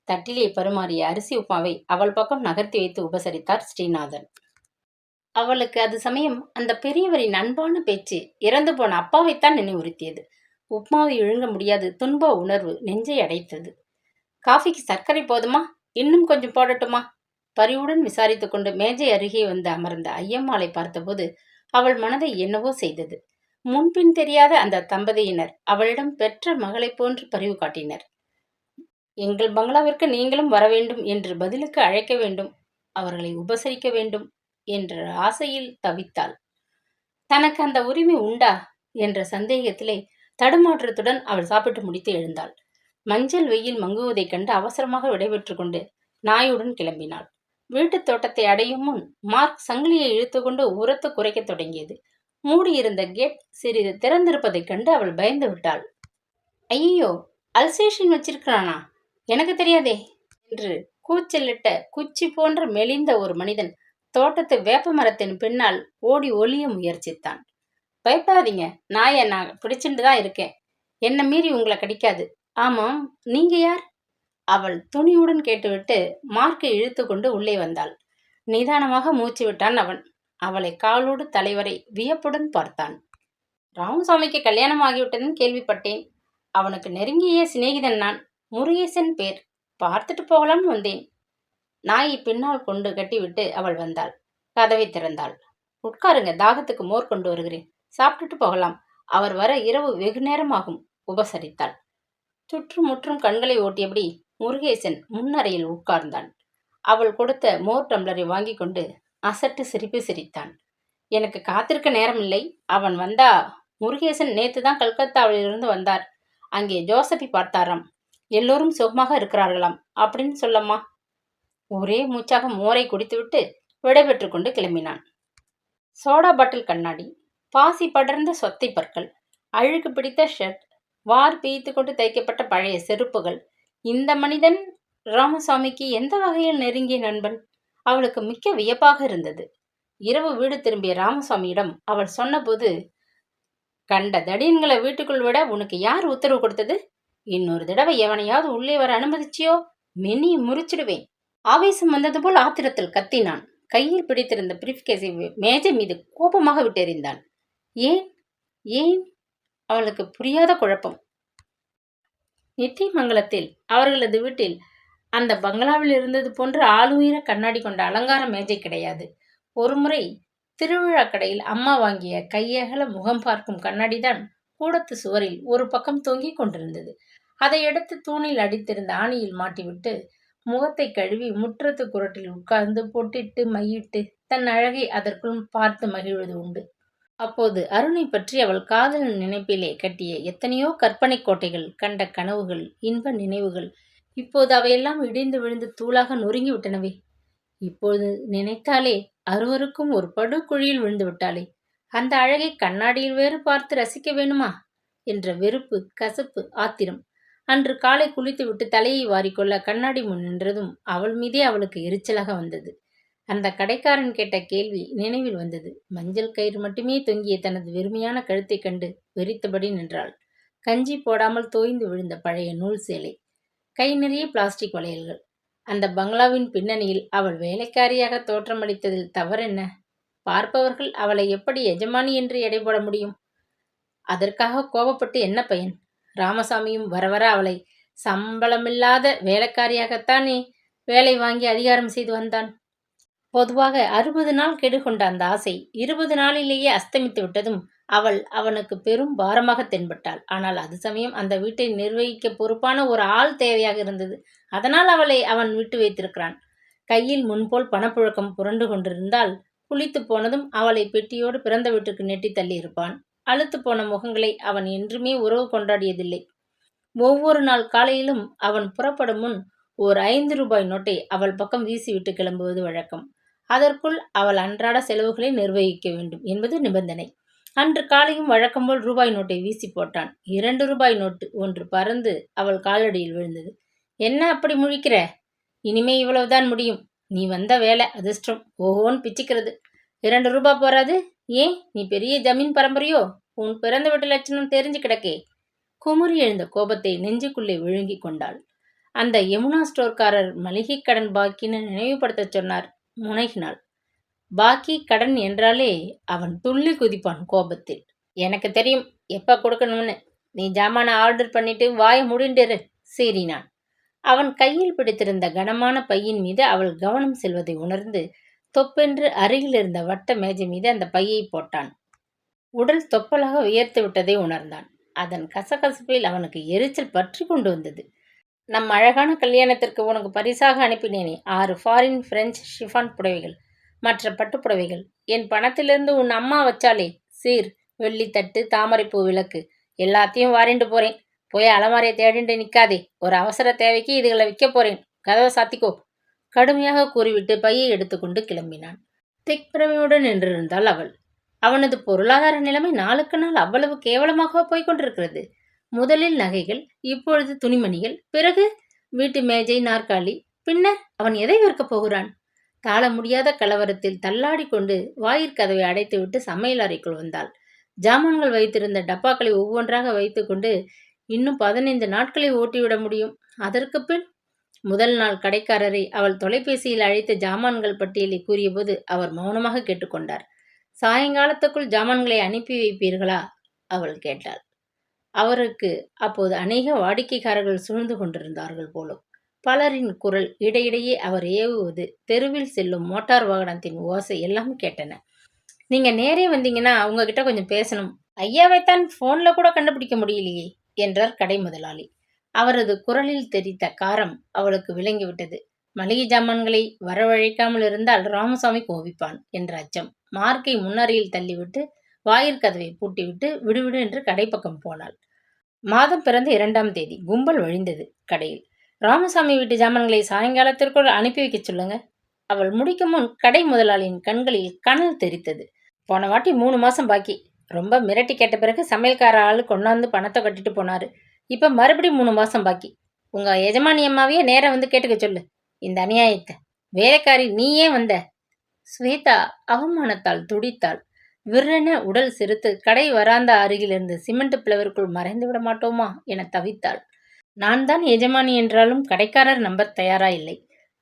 தட்டிலே பருமாறிய அரிசி உப்மாவை அவள் பக்கம் நகர்த்தி வைத்து உபசரித்தார் ஸ்ரீநாதன். அவளுக்கு அது சமயம் அந்த பெரியவரின் அன்பான பேச்சு இறந்து போன அப்பாவைத்தான் நினைவுறுத்தியது. உப்மாவை விழுங்க முடியாது துன்ப உணர்வு நெஞ்சை அடைத்தது. காஃபிக்கு சர்க்கரை போதுமா, இன்னும் கொஞ்சம் போடட்டுமா? பரிவுடன் விசாரித்து கொண்டு மேஜை அருகே வந்து அமர்ந்த ஐயம்மாளை பார்த்தபோது அவள் மனதை என்னவோ செய்தது. முன்பின் தெரியாத அந்த தம்பதியினர் அவளிடம் பெற்ற மகளைப் போன்று பரிவு காட்டினர். எங்கள் பங்களாவிற்கு நீங்களும் வர வேண்டும் என்று பதிலுக்கு அழைக்க வேண்டும், அவர்களை உபசரிக்க வேண்டும் என்ற ஆசையில் தவித்தாள். தனக்கு அந்த உரிமை உண்டா என்ற சந்தேகத்திலே தடுமாற்றத்துடன் அவள் சாப்பிட்டு முடித்து எழுந்தாள். மஞ்சள் வெயில் மங்குவதைக் கண்டு அவசரமாக விடைபெற்று கொண்டு நாயுடன் கிளம்பினாள். வீட்டுத் தோட்டத்தை அடையும் முன் மார்க் சங்கிலியை இழுத்துக்கொண்டு உரத்து குறைக்கத் தொடங்கியது. மூடியிருந்த கேட் சிறிது திறந்திருப்பதைக் கண்டு அவள் பயந்து விட்டாள். ஐயோ, அல்சேஷன் வச்சிருக்கிறானா? எனக்கு தெரியாதே என்று கூச்சலிட்ட குச்சி போன்ற மெலிந்த ஒரு மனிதன் தோட்டத்து வேப்ப மரத்தின் பின்னால் ஓடி ஒளிய முயற்சித்தான். பயப்படாதீங்க, நாயை நான் பிடிச்சிட்டு தான் இருக்கேன். என்ன மீறி உங்களை கடிக்காது. ஆமாம், நீங்க யார்? அவள் துணியுடன் கேட்டுவிட்டு மார்க்கை இழுத்து கொண்டு உள்ளே வந்தாள். நிதானமாக மூச்சு விட்டான் அவன். அவளை காலோடு தலைவரை வியப்புடன் பார்த்தான். ராமசாமிக்கு கல்யாணம் ஆகிவிட்டதுன்னு கேள்விப்பட்டேன். அவனுக்கு நெருங்கிய சிநேகிதன் நான். முருகேசன் பேர். பார்த்துட்டு போகலாம்னு வந்தேன். நாயை பின்னால் கொண்டு கட்டிவிட்டு அவள் வந்தாள். கதவை திறந்தாள். உட்காருங்க, தாகத்துக்கு மோர் கொண்டு வருகிறேன். சாப்பிட்டுட்டு போகலாம். அவர் வர இரவு வெகு நேரம் ஆகும், உபசரித்தாள். சுற்றும் முற்றும் கண்களை ஓட்டியபடி முருகேசன் முன்னறையில் உட்கார்ந்தான். அவள் கொடுத்த மோர் டம்ளரை வாங்கி கொண்டு அசட்டு சிரிப்பு சிரித்தான். எனக்கு காத்திருக்க நேரமில்லை. அவன் வந்தா முருகேசன் நேத்து தான் கல்கத்தாவிலிருந்து வந்தார். அங்கே ஜோசப்பை பார்த்தாராம். எல்லோரும் சுகமாக இருக்கிறார்களாம் அப்படின்னு சொல்லம்மா. ஒரே மூச்சாக மோரை குடித்துவிட்டு விடைபெற்று கொண்டு கிளம்பினான். சோடா பாட்டில் கண்ணாடி, பாசி படர்ந்த சொத்தை பற்கள், அழுக்கு பிடித்த ஷர்ட், வார் பிய்த்து கொண்டு தைக்கப்பட்ட பழைய செருப்புகள். இந்த மனிதன் ராமசாமிக்கு எந்த வகையில் நெருங்கிய நண்பன்? அவளுக்கு மிக்க வியப்பாக இருந்தது. இரவு வீடு திரும்பிய ராமசாமியிடம் அவள் சொன்னபோது, கண்ட தடியன்களை வீட்டுக்குள் விட உனக்கு யார் உத்தரவு கொடுத்தது? இன்னொரு தடவை எவனையாவது உள்ளே வர அனுமதிச்சியோ மென்னியை முறிச்சிடுவேன். ஆவேசம் வந்தது போல் ஆத்திரத்தில் கத்தினான். கையில் பிடித்திருந்த பிரீஃப்கேஸை மேஜை மீது கோபமாக விட்டெறிந்தான். ஏன் ஏன்? அவளுக்கு புரியாத குழப்பம். நித்தியமங்கலத்தில் அவர்களது வீட்டில் அந்த பங்களாவில் இருந்தது போன்ற ஆளுயர கண்ணாடி கொண்ட அலங்கார மேஜை கிடையாது. ஒருமுறை திருவிழா கடையில் அம்மா வாங்கிய கையகல முகம் பார்க்கும் கண்ணாடிதான் கூடத்து சுவரில் ஒரு பக்கம் தொங்கிக் கொண்டிருந்தது. அதை எடுத்து தூணில் அடித்திருந்த ஆணியில் மாட்டிவிட்டு முகத்தை கழுவி முற்றத்து குரட்டில் உட்கார்ந்து பொட்டிட்டு மையிட்டு தன் அழகை அதற்குள் பார்த்து மகிழ்வது உண்டு. அப்போது அருணை பற்றி அவள் காதல் நினைப்பிலே கட்டிய எத்தனையோ கற்பனை கோட்டைகள், கண்ட கனவுகள், இன்ப நினைவுகள் இப்போது அவையெல்லாம் இடிந்து விழுந்து தூளாக நொறுங்கி விட்டனவே. இப்போது நினைத்தாலே அருவருக்கும் ஒரு படுகுழியில் விழுந்து விட்டாளே. அந்த அழகை கண்ணாடியில் வேறு பார்த்து ரசிக்க வேணுமா என்ற வெறுப்பு, கசப்பு, ஆத்திரம். அன்று காலை குளித்துவிட்டு தலையை வாரிக்கொள்ள கண்ணாடி முன் நின்றதும் அவள் மீதே அவளுக்கு எரிச்சலாக வந்தது. அந்த கடைக்காரன் கேட்ட கேள்வி நினைவில் வந்தது. மஞ்சள் கயிறு மட்டுமே தொங்கிய தனது வெறுமையான கழுத்தை கண்டு வெறித்தபடி நின்றாள். கஞ்சி போடாமல் தோய்ந்து விழுந்த பழைய நூல் சேலை, கை நிறைய பிளாஸ்டிக் வளையல்கள். அந்த பங்களாவின் பின்னணியில் அவள் வேலைக்காரியாக தோற்றமளித்ததில் தவறென்ன? பார்ப்பவர்கள் அவளை எப்படி எஜமானி என்று எடை போட முடியும்? அதற்காக கோபப்பட்டு என்ன பயன்? ராமசாமியும் வர வர அவளை சம்பளமில்லாத வேலைக்காரியாகத்தானே வேலை வாங்கி அதிகாரம் செய்து வந்தான். பொதுவாக 60 நாள் கெடு கொண்ட அந்த ஆசை 20 நாளிலேயே அஸ்தமித்து விட்டதும் அவள் அவனுக்கு பெரும் பாரமாக தென்பட்டாள். ஆனால் அது சமயம் அந்த வீட்டை நிர்வகிக்க பொறுப்பான ஒரு ஆள் தேவையாக இருந்தது. அதனால் அவளை அவன் விட்டு வைத்திருக்கிறான். கையில் முன்போல் பணப்புழக்கம் புரண்டு கொண்டிருந்தால் குளித்து போனதும் அவளை பெட்டியோடு பிறந்த வீட்டுக்கு நெட்டி தள்ளி இருப்பான். அழுத்து போன முகங்களை அவன் என்றுமே உறவு கொண்டாடியதில்லை. ஒவ்வொரு நாள் காலையிலும் அவன் புறப்படும் முன் ஓர் 5 ரூபாய் நோட்டை அவள் பக்கம் வீசிவிட்டு கிளம்புவது வழக்கம். அதற்குள் அவள் அன்றாட செலவுகளை நிர்வகிக்க வேண்டும் என்பது நிபந்தனை. அன்று காலையும் வழக்கம்போல் ரூபாய் நோட்டை வீசி போட்டான். 2 ரூபாய் நோட்டு ஒன்று பறந்து அவள் காலடியில் விழுந்தது. என்ன அப்படி முழிக்கிற? இனிமே இவ்வளவுதான் முடியும். நீ வந்த வேலை அதிர்ஷ்டம் ஓஹோன்னு பிச்சிக்கிறது. 2 ரூபாய் போறாது? ஏன், நீ பெரிய ஜமீன் பரம்பரையோ? உன் பிறந்த வீட்டு லட்சணம் தெரிஞ்சு கிடக்கே. குமுறி எழுந்த கோபத்தை நெஞ்சுக்குள்ளே விழுங்கி கொண்டாள். அந்த யமுனா ஸ்டோர்காரர் மளிகை கடன் பாக்கின்னு நினைவுபடுத்த சொன்னார். முனகினாள். பாக்கி கடன் என்றாலே அவன் துள்ளி குதிப்பான் கோபத்தில். எனக்கு தெரியும் எப்ப கொடுக்கணும்னு. நீ ஜாமான ஆர்டர் பண்ணிட்டு வாய முடிண்டிரு சீறினான். அவன் கையில் பிடித்திருந்த கனமான பையின் மீது அவள் கவனம் செல்வதை உணர்ந்து தொப்பென்று அருகில் இருந்த வட்ட மேஜை மீது அந்த பையை போட்டான். உடல் தொப்பலாக உயர்த்து விட்டதை உணர்ந்தான். அதன் கசகசப்பில் அவனுக்கு எரிச்சல் பற்றி கொண்டு வந்தது. நம் அழகான கல்யாணத்திற்கு உனக்கு பரிசாக அனுப்பினேனே 6 ஃபாரின் பிரெஞ்சு ஷிஃபான் புடவைகள், மற்ற பட்டுப்புடவைகள், என் பணத்திலிருந்து உன் அம்மா வச்சாலே சீர், வெள்ளித்தட்டு, தாமரைப்பூ விளக்கு எல்லாத்தையும் வாரிண்டு போறேன். போய் அலமாரியை தேடிண்டு நிற்காதே. ஒரு அவசர தேவைக்கு இதுகளை விற்க போறேன். கதவை சாத்திக்கோ. கடுமையாக கூறிவிட்டு பையை எடுத்துக்கொண்டு கிளம்பினான். திக்பிரமையுடன் நின்றிருந்தாள் அவள். அவனது பொருளாதார நிலைமை நாளுக்கு நாள் அவ்வளவு கேவலமாக போய்கொண்டிருக்கிறது. முதலில் நகைகள், இப்பொழுது துணிமணிகள், பிறகு வீட்டு மேஜை, நாற்காலி. பின்னர் அவன் எதை விற்கப் போகிறான்? தாழ முடியாத கலவரத்தில் தள்ளாடி கொண்டு வாயிற்கதவை அடைத்துவிட்டு சமையல் அறைக்குள் வந்தாள். ஜாமான்கள் வைத்திருந்த டப்பாக்களை ஒவ்வொன்றாக வைத்துக்கொண்டு இன்னும் 15 நாட்களை ஓட்டிவிட முடியும். அதற்கு பின் முதல் நாள் கடைக்காரரை அவள் தொலைபேசியில் அழைத்த ஜாமான்கள் பட்டியலை கூறியபோது அவர் மௌனமாக கேட்டுக்கொண்டார். சாயங்காலத்துக்குள் ஜாமான்களை அனுப்பி வைப்பீர்களா? அவள் கேட்டாள். அவருக்கு அப்போது அநேக வாடிக்கைக்காரர்கள் சூழ்ந்து கொண்டிருந்தார்கள் போலும். பலரின் குரல், இடையிடையே அவர் ஏவுவது, தெருவில் செல்லும் மோட்டார் வாகனத்தின் ஓசை எல்லாம் கேட்டன. நீங்க நேரே வந்தீங்கன்னா உங்ககிட்ட கொஞ்சம் பேசணும். ஐயாவைத்தான் போன்ல கூட கண்டுபிடிக்க முடியலையே என்றார் கடை முதலாளி. அவரது குரலில் தெரித்த காரம் அவளுக்கு விளங்கிவிட்டது. மளிகை ஜாமான்களை வரவழைக்காமல் இருந்தால் ராமசாமி கோபிப்பான் என்ற அச்சம் மார்க்கை முன்னறையில் தள்ளிவிட்டு வாயிற்கதவை பூட்டிவிட்டு விடுவிடு என்று கடைப்பக்கம் போனாள். மாதம் பிறந்த 2ஆம் தேதி கும்பல் வழிந்தது கடையில். ராமசாமி வீட்டு ஜாமான்களை சாயங்காலத்திற்குள் அனுப்பி வைக்க சொல்லுங்க. அவள் முடிக்கும் முன் கடை முதலாளியின் கண்களில் கனல் தெரித்தது. போன வாட்டி 3 மாசம் பாக்கி. ரொம்ப மிரட்டி கேட்ட பிறகு சமையல்கார ஆளு கொண்டாந்து பணத்தை கட்டிட்டு போனாரு. இப்ப மறுபடியும் 3 மாசம் பாக்கி. உங்க எஜமானி அம்மாவையே நேரம் வந்து கேட்டுக்க சொல்லு இந்த அநியாயத்தை. வேலைக்காரி நீ ஏன் வந்த? ஸ்வேதா அவமானத்தால் துடித்தாள். விற்றென உடல் சிறுத்து கடை வராந்தா அருகில் இருந்து சிமெண்ட் பிளவிற்குள் மறைந்து விட மாட்டோமா என தவித்தாள். நான் தான் எஜமானி என்றாலும் கடைக்காரர் நம்ப தயாரா இல்லை.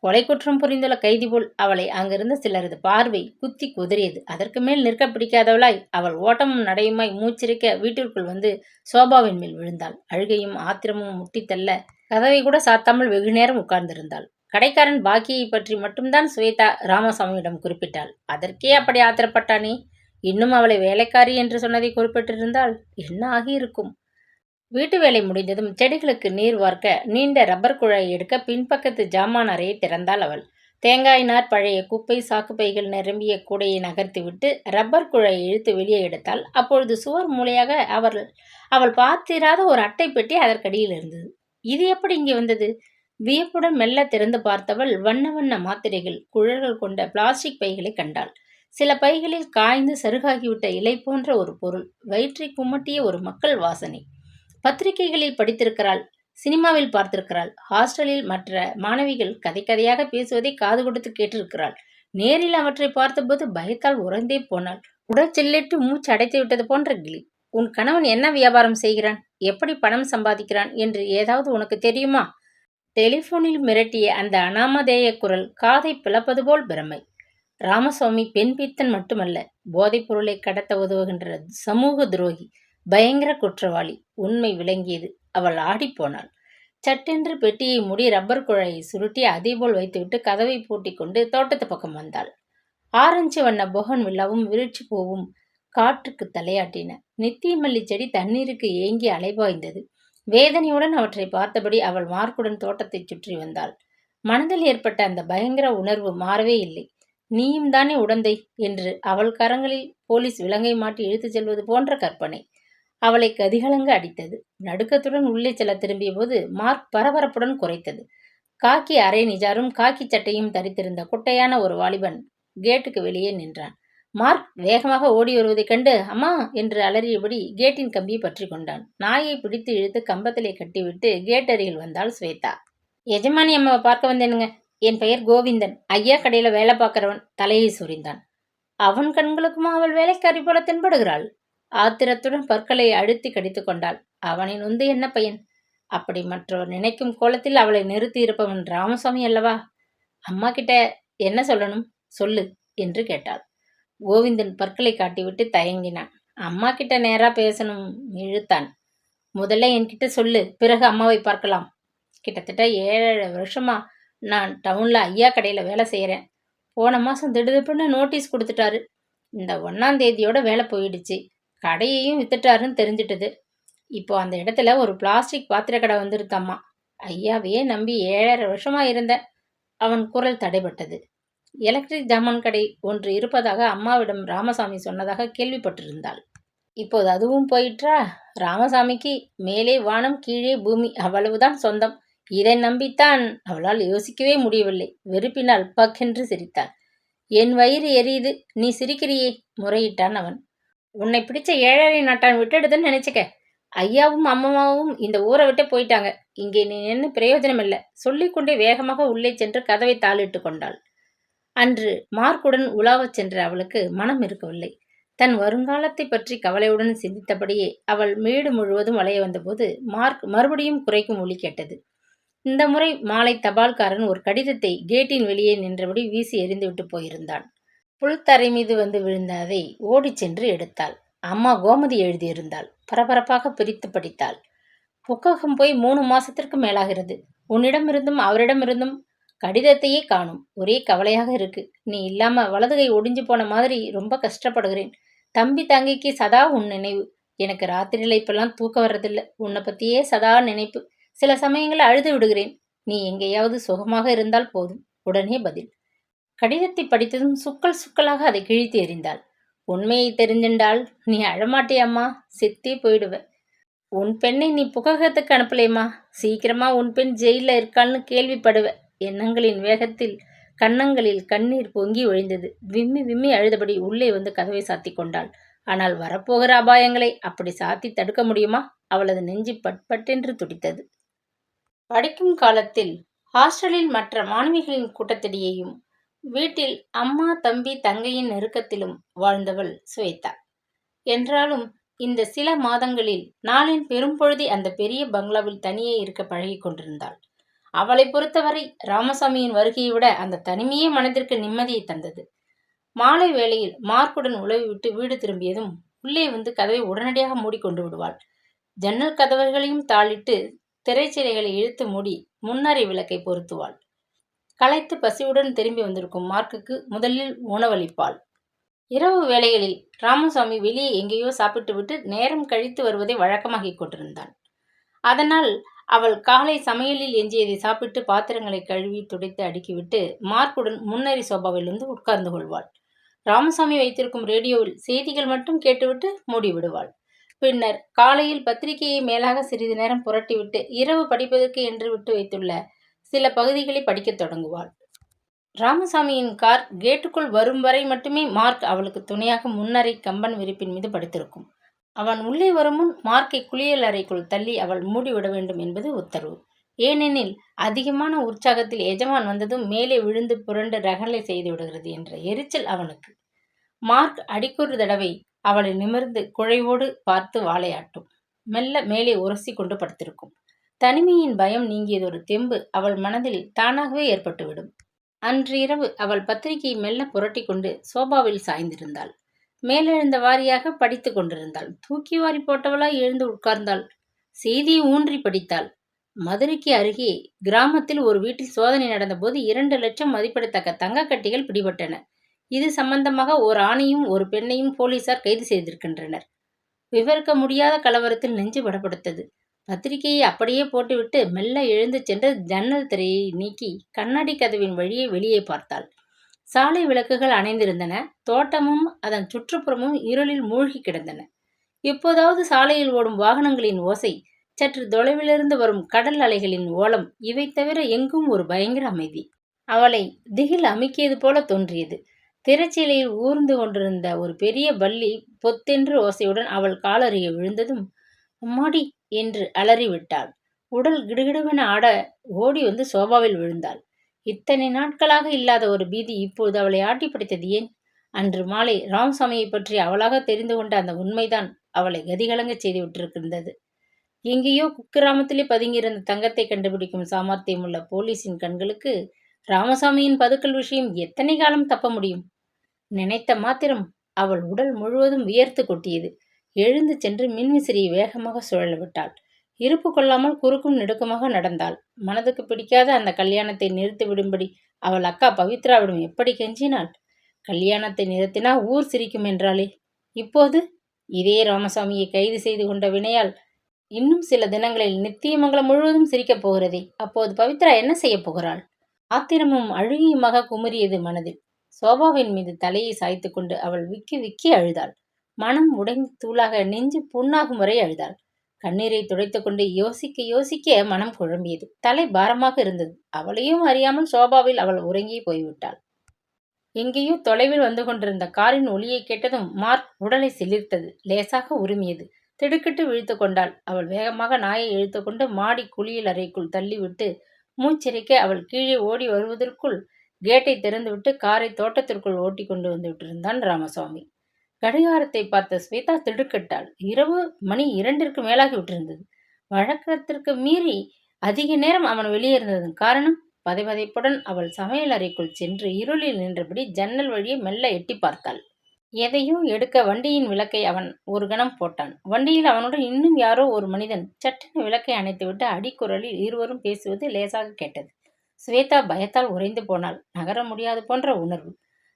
கொலை குற்றம் புரிந்துள்ள கைதி போல் அவளை அங்கிருந்த சிலரது பார்வை குத்தி குதறியது. அதற்கு மேல் நிற்க பிடிக்காதவளாய் அவள் ஓட்டமும் நடையுமாய் மூச்சிருக்க வீட்டிற்குள் வந்து சோபாவின் மேல் விழுந்தாள். அழுகையும் ஆத்திரமும் முட்டித்தள்ள கதவை கூட சாத்தாமல் வெகு நேரம் உட்கார்ந்திருந்தாள். கடைக்காரன் பாக்கியை பற்றி மட்டும்தான் ஸ்வேதா ராமசாமியிடம் குறிப்பிட்டாள். அதற்கே அப்படி ஆத்திரப்பட்டானே. இன்னும் அவளை வேலைக்காரி என்று சொன்னதை குறிப்பிட்டிருந்தால் என்ன ஆகியிருக்கும்? வீட்டு வேலை முடிந்ததும் செடிகளுக்கு நீர் வார்க்க நீண்ட ரப்பர் குழாயை எடுக்க பின்பக்கத்து ஜாமான் அறையை திறந்தாள் அவள். தேங்காய் நார், பழைய குப்பை, சாக்குப்பைகள் நிரம்பிய கூடையை நகர்த்திவிட்டு ரப்பர் குழாயை இழுத்து வெளியே எடுத்தாள். அப்பொழுது சுவர் மூலையாக அவள் பார்த்திராத ஒரு அட்டை பெட்டி அதற்கடியில் இருந்தது. இது எப்படி இங்கே வந்தது? வியப்புடன் மெல்ல திறந்து பார்த்தவள் வண்ண வண்ண மாத்திரைகள், குழல்கள் கொண்ட பிளாஸ்டிக் பைகளை கண்டாள். சில பைகளில் காய்ந்து சருகாகிவிட்ட இலை போன்ற ஒரு பொருள், வயிற்றை குமட்டிய ஒரு மக்கள் வாசனை. பத்திரிகைகளில் படித்திருக்கிறாள், சினிமாவில் பார்த்திருக்கிறாள், ஹாஸ்டலில் மற்ற மாணவிகள் கதை கதையாக பேசுவதை காது கொடுத்து கேட்டிருக்கிறாள். நேரில் அவற்றை பார்த்தபோது பயத்தால் உறைந்தே போனாள். உடல் சில்லிட்டு மூச்சு அடைத்து விட்டது போன்ற கிளி. உன் கணவன் என்ன வியாபாரம் செய்கிறான், எப்படி பணம் சம்பாதிக்கிறான் என்று ஏதாவது உனக்கு தெரியுமா? டெலிபோனில் மிரட்டிய அந்த அனாமதேய குரல் காதை பிளப்பது போல் பிரமை. ராமசாமி பெண் பித்தன் மட்டுமல்ல, போதைப் பொருளை கடத்த உதவுகின்ற சமூக துரோகி, பயங்கர குற்றவாளி. உண்மை விளங்கியது. அவள் ஆடிப்போனாள். சட்டென்று பெட்டியை மூடி ரப்பர் குழாயை சுருட்டி அதேபோல் வைத்துவிட்டு கதவை பூட்டி கொண்டு தோட்டத்து பக்கம் வந்தாள். ஆரஞ்சு வண்ண போகன் வில்லாவும் விருட்சி பூவும் காற்றுக்கு தலையாட்டின. நித்திய மல்லி செடி தண்ணீருக்கு ஏங்கி அலைபாய்ந்தது. வேதனையுடன் அவற்றை பார்த்தபடி அவள் மார்க்குடன் தோட்டத்தை சுற்றி வந்தாள். மனதில் ஏற்பட்ட அந்த பயங்கர உணர்வு மாறவே இல்லை. நீயும் தானே உடந்தை என்று அவள் கரங்களில் போலீஸ் விலங்கை மாட்டி இழுத்துச் செல்வது போன்ற கற்பனை அவளை கதிகலங்க அடித்தது. நடுக்கத்துடன் உள்ளே செல்ல திரும்பிய போது மார்க் பரபரப்புடன் குறைத்தது. காக்கி அரை நிஜாரும் காக்கி சட்டையும் தரித்திருந்த குட்டையான ஒரு வாலிபன் கேட்டுக்கு வெளியே நின்றான். மார்க் வேகமாக ஓடி வருவதைக் கண்டு அம்மா என்று அலறியபடி கேட்டின் கம்பியை பற்றி கொண்டான். நாயை பிடித்து இழுத்து கம்பத்திலே கட்டிவிட்டு கேட் அருகில் வந்தாள் ஸ்வேதா. எஜமானி அம்மாவை பார்க்க வந்தேனுங்க. என் பெயர் கோவிந்தன். ஐயா கடையில வேலை பார்க்கிறவன். தலையை சொரிந்தான். அவன் கண்களுக்குமா அவள் வேலைக்காரி போல தென்படுகிறாள்? ஆத்திரத்துடன் பற்களை அழுத்தி கடித்து கொண்டாள். அவனை நொந்து என்ன பையன்? அப்படி மற்றவர் நினைக்கும் கோலத்தில் அவளை நிறுத்தி இருப்பவன் ராமசாமி அல்லவா? அம்மா கிட்ட என்ன சொல்லணும், சொல்லு என்று கேட்டாள். கோவிந்தன் பற்களை காட்டிவிட்டு தயங்கினான். அம்மா கிட்ட நேரா பேசணும் இழுத்தான். முதல்ல என்கிட்ட சொல்லு, பிறகு அம்மாவை பார்க்கலாம். கிட்டத்தட்ட 7 வருஷமா நான் டவுன்ல ஐயா கடையில வேலை செய்யறேன். போன மாசம் திடுதிப்புன்னு நோட்டீஸ் கொடுத்துட்டாரு. இந்த 1ஆம் தேதியோட வேலை போயிடுச்சு. கடையையும் வித்துட்டாருன்னு தெரிஞ்சிட்டது. இப்போ அந்த இடத்துல ஒரு பிளாஸ்டிக் பாத்திர கடை வந்துருத்தம்மா. ஐயாவையே நம்பி 7.5 வருஷமா இருந்தேன். அவன் குரல் தடைபட்டது. எலக்ட்ரிக் ஜாமான் கடை ஒன்று இருப்பதாக அம்மாவிடம் ராமசாமி சொன்னதாக கேள்விப்பட்டிருந்தாள். இப்போது அதுவும் போயிற்றா? ராமசாமிக்கு மேலே வானம் கீழே பூமி அவ்வளவுதான் சொந்தம். இதை நம்பித்தான் அவளால் யோசிக்கவே முடியவில்லை. வெறுப்பினால் பக்கென்று சிரித்தாள். என் வயிறு எரியுது, நீ சிரிக்கிறியே முறையிட்டான் அவன். உன்னை பிடிச்ச 7.5 நாட்டான் விட்டுடுதுன்னு நினைச்சுக்க. ஐயாவும் அம்மாவும் இந்த ஊரை விட்டு போயிட்டாங்க. இங்கே நீ நின்று பிரயோஜனம் இல்லை. சொல்லிக்கொண்டே வேகமாக உள்ளே சென்று கதவை தாளிட்டு கொண்டாள். அன்று மார்க்குடன் உலாவச் சென்ற அவளுக்கு மனம் இருக்கவில்லை. தன் வருங்காலத்தை பற்றி கவலையுடன் சிந்தித்தபடியே அவள் மேடு முழுவதும் வளைய வந்தபோது மார்க் மறுபடியும் குறைக்கும் ஒலி கேட்டது. இந்த முறை மாலை தபால்காரன் ஒரு கடிதத்தை கேட்டின் வெளியே நின்றபடி வீசி எறிந்துவிட்டு போயிருந்தான். புல்தரை மீது வந்து விழுந்த அதை ஓடிச் சென்று எடுத்தாள். அம்மா கோமதி எழுதியிருந்தாள். பரபரப்பாக பிரித்து படித்தாள். புக்ககம் போய் 3 மாசத்திற்கு மேலாகிறது. உன்னிடமிருந்தும் அவரிடமிருந்தும் கடிதத்தையே காணும். ஒரே கவலையாக இருக்கு. நீ இல்லாம வலதுகை ஒடிஞ்சு போன மாதிரி ரொம்ப கஷ்டப்படுகிறேன். தம்பி தங்கைக்கு சதா உன் நினைவு. எனக்கு ராத்திரியில இப்பெல்லாம் தூக்கம் வர்றதில்லை. உன்னை பத்தியே சதா நினைப்பு. சில சமயங்களில் அழுது விடுகிறேன். நீ எங்கேயாவது சுகமாக இருந்தால் போதும். உடனே பதில். கடிதத்தை படித்ததும் சுக்கல் சுக்கலாக அதை கிழித்து எறிந்தாள். உண்மையை தெரிஞ்சின்றால் நீ அழமாட்டியம்மா, செத்தே போயிடுவ. உன் பெண்ணை நீ புககத்துக்கு அனுப்பலேம்மா. சீக்கிரமா உன் பெண் ஜெயில இருக்காள்னு கேள்விப்படுவ. எண்ணங்களின் வேகத்தில் கன்னங்களில் கண்ணீர் பொங்கி ஒழிந்தது. விம்மி விம்மி அழுதபடி உள்ளே வந்து கதவை சாத்தி கொண்டாள். ஆனால் வரப்போகிற அபாயங்களை அப்படி சாத்தி தடுக்க முடியுமா? அவளது நெஞ்சு பட்பட்டென்று துடித்தது. படிக்கும் காலத்தில் ஹாஸ்டலில் மற்ற மாணவிகளின் கூட்டத்தடியையும் வீட்டில் அம்மா தம்பி தங்கையின் நெருக்கத்திலும் வாழ்ந்தவள் ஸ்வேதா. என்றாலும் இந்த சில மாதங்களில் நாளின் பெரும்பொழுதை அந்த பெரிய பங்களாவில் தனியே இருக்க பழகி கொண்டிருந்தாள். அவளை பொறுத்தவரை ராமசாமியின் வருகையை விட அந்த தனிமையே மனதிற்கு நிம்மதியை தந்தது. மாலை வேளையில் மார்க்குடன் உழவி விட்டு வீடு திரும்பியதும் உள்ளே வந்து கதவை உடனடியாக மூடிக்கொண்டு விடுவாள். ஜன்னல் கதவுகளையும் தாளிட்டு திரைச்சிலைகளை இழுத்து மூடி முன்னறை விளக்கை பொருத்துவாள். களைத்து பசியுடன் திரும்பி வந்திருக்கும் மார்க்குக்கு முதலில் உணவளிப்பாள். இரவு வேளைகளில் ராமசாமி வெளியே எங்கேயோ சாப்பிட்டு விட்டு நேரம் கழித்து வருவதை வழக்கமாகிக் கொண்டிருந்தான். அதனால் அவள் காலை சமையலில் எஞ்சியதை சாப்பிட்டு பாத்திரங்களை கழுவி துடைத்து அடுக்கிவிட்டு மார்க்குடன் முன்னறி சோபாவில் வந்து உட்கார்ந்து கொள்வாள். ராமசாமி வைத்திருக்கும் ரேடியோவில் செய்திகள் மட்டும் கேட்டுவிட்டு மூடிவிடுவாள். பின்னர் காலையில் பத்திரிகையை மேலாக சிறிது நேரம் புரட்டிவிட்டு இரவு படிப்பதற்கு என்று விட்டு வைத்துள்ள சில பகுதிகளை படிக்கத் தொடங்குவாள். ராமசாமியின் கார் கேட்டுக்குள் வரும் வரை மட்டுமே மார்க் அவளுக்கு துணையாக முன்னறை கம்பன் விரிப்பின் மீது படுத்திருக்கும். அவன் உள்ளே வரும் முன் மார்க்கை குளியல் அறைக்குள் தள்ளி அவள் மூடிவிட வேண்டும் என்பது உத்தரவு. ஏனெனில் அதிகமான உற்சாகத்தில் எஜமான் வந்ததும் மேலே விழுந்து புரண்டு ரகலை செய்து விடுகிறது என்ற எரிச்சல் அவனுக்கு. மார்க் அடிக்கொரு தடவை அவளை நிமிர்ந்து குழைவோடு பார்த்து வாழையாட்டும். மெல்ல மேலே உரசி கொண்டு படுத்திருக்கும். தனிமையின் பயம் நீங்கியதொரு தெம்பு அவள் மனதில் தானாகவே ஏற்பட்டுவிடும். அன்று இரவு அவள் பத்திரிகையை மெல்ல புரட்டி கொண்டு சோபாவில் சாய்ந்திருந்தாள். மேலெழுந்த வாரியாக படித்து கொண்டிருந்தாள். தூக்கி வாரி போட்டவளாய் எழுந்து உட்கார்ந்தாள். செய்தியை ஊன்றி படித்தாள். மதுரைக்கு அருகே கிராமத்தில் ஒரு வீட்டில் சோதனை நடந்தபோது 2 லட்சம் மதிப்பிடத்தக்க தங்கக்கட்டிகள் பிடிபட்டன. இது சம்பந்தமாக ஒரு ஆணையும் ஒரு பெண்ணையும் போலீசார் கைது செய்திருக்கின்றனர். விவரிக்க முடியாத கலவரத்தில் நெஞ்சு படப்படுத்தது. பத்திரிகையை அப்படியே போட்டுவிட்டு மெல்ல எழுந்து சென்று ஜன்னல் திரையை நீக்கி கண்ணாடி கதவின் வழியே வெளியே பார்த்தாள். சாலை விளக்குகள் அணைந்திருந்தன. தோட்டமும் அதன் சுற்றுப்புறமும் இருளில் மூழ்கி கிடந்தன. இப்போதாவது சாலையில் ஓடும் வாகனங்களின் ஓசை, சற்று தொலைவிலிருந்து வரும் கடல் அலைகளின் ஓலம், இவை தவிர எங்கும் ஒரு பயங்கர அமைதி. அவளை திகில் அமுக்கியது போல தோன்றியது. திரைச்சீலையில் ஊர்ந்து கொண்டிருந்த ஒரு பெரிய பல்லி பொத்தென்று ஓசையுடன் அவள் காலருகே விழுந்ததும் அம்மாடி என்று அலறிவிட்டாள். உடல் கிடுகிடுவென ஆட ஓடி வந்து சோபாவில் விழுந்தாள். இத்தனை நாட்களாக இல்லாத ஒரு பீதி இப்போது அவளை ஆட்டி படைத்தது ஏன்? அன்று மாலை ராமசாமியை பற்றி அவளாக தெரிந்து கொண்ட அந்த உண்மைதான் அவளை கதிகலங்க செய்து விட்டிருக்கின்றது. எங்கேயோ குக்கிராமத்திலே பதுங்கியிருந்த தங்கத்தை கண்டுபிடிக்கும் சாமர்த்தியம் உள்ள போலீஸின் கண்களுக்கு ராமசாமியின் பதுக்கல் விஷயம் எத்தனை காலம் தப்ப முடியும்? நினைத்த மாத்திரம் அவள் உடல் முழுவதும் வியர்த்து கொட்டியது. எழுந்து சென்று மின்விசிறியை வேகமாக சுழல விட்டாள். இருப்பு கொள்ளாமல் குறுக்கும் நெடுக்குமாக நடந்தாள். மனதுக்கு பிடிக்காத அந்த கல்யாணத்தை நிறுத்திவிடும்படி அவள் அக்கா பவித்ராவிடம் எப்படி கெஞ்சினாள். கல்யாணத்தை நிறுத்தினா ஊர் சிரிக்கும் என்றாளே. இப்போது இதே ராமசாமியை கைது செய்து கொண்ட வினையால் இன்னும் சில தினங்களில் நித்தியமங்கலம் முழுவதும் சிரிக்கப் போகிறதே. அப்போது பவித்ரா என்ன செய்ய போகிறாள்? ஆத்திரமும் அழுகியுமாக குமுறியது மனதில். சோபாவின் மீது தலையை சாய்த்து கொண்டு அவள் விக்கி விக்கி அழுதாள். மனம் உடைந்து தூளாக நெஞ்சு புண்ணாகும் வரை அழுதாள். கண்ணீரை துடைத்து கொண்டு யோசிக்க யோசிக்க மனம் குழம்பியது. தலை பாரமாக இருந்தது. அவளையும் அறியாமல் சோபாவில் அவள் உறங்கி போய்விட்டாள். எங்கேயோ தொலைவில் வந்து கொண்டிருந்த காரின் ஒலியை கேட்டதும் மார்க் உடலை சிலிர்த்தது. லேசாக உரிமியது. திடுக்கிட்டு விழித்து கொண்டாள். அவள் வேகமாக நாயை இழுத்து கொண்டு மாடி குளியல் அறைக்குள் தள்ளிவிட்டு மூச்சிறைக்க அவள் கீழே ஓடி வருவதற்குள் கேட்டை திறந்துவிட்டு காரை தோட்டத்திற்குள் ஓட்டி கொண்டு வந்து விட்டிருந்தான் ராமசாமி. கடிகாரத்தை பார்த்த ஸ்வேதா திடுக்கிட்டாள். இரவு மணி 2ற்கு மேலாகி விட்டிருந்தது. வழக்கத்திற்கு மீறி அதிக நேரம் அவன் வெளியே இருந்ததன் காரணம் பதைபதைப்புடன் அவள் சமையல் அறைக்குள் சென்று இருளில் நின்றபடி ஜன்னல் வழியே மெல்ல எட்டி பார்த்தாள். எதையோ எடுக்க வண்டியின் விளக்கை அவன் ஒரு கணம் போட்டான். வண்டியில் அவனுடன் இன்னும் யாரோ ஒரு மனிதன். சட்டென விளக்கை அணைத்துவிட்டு அடிக்குரலில் இருவரும் பேசுவது லேசாக கேட்டது. ஸ்வேதா பயத்தால் உறைந்து போனாள். நகர முடியாது போன்ற உணர்வு.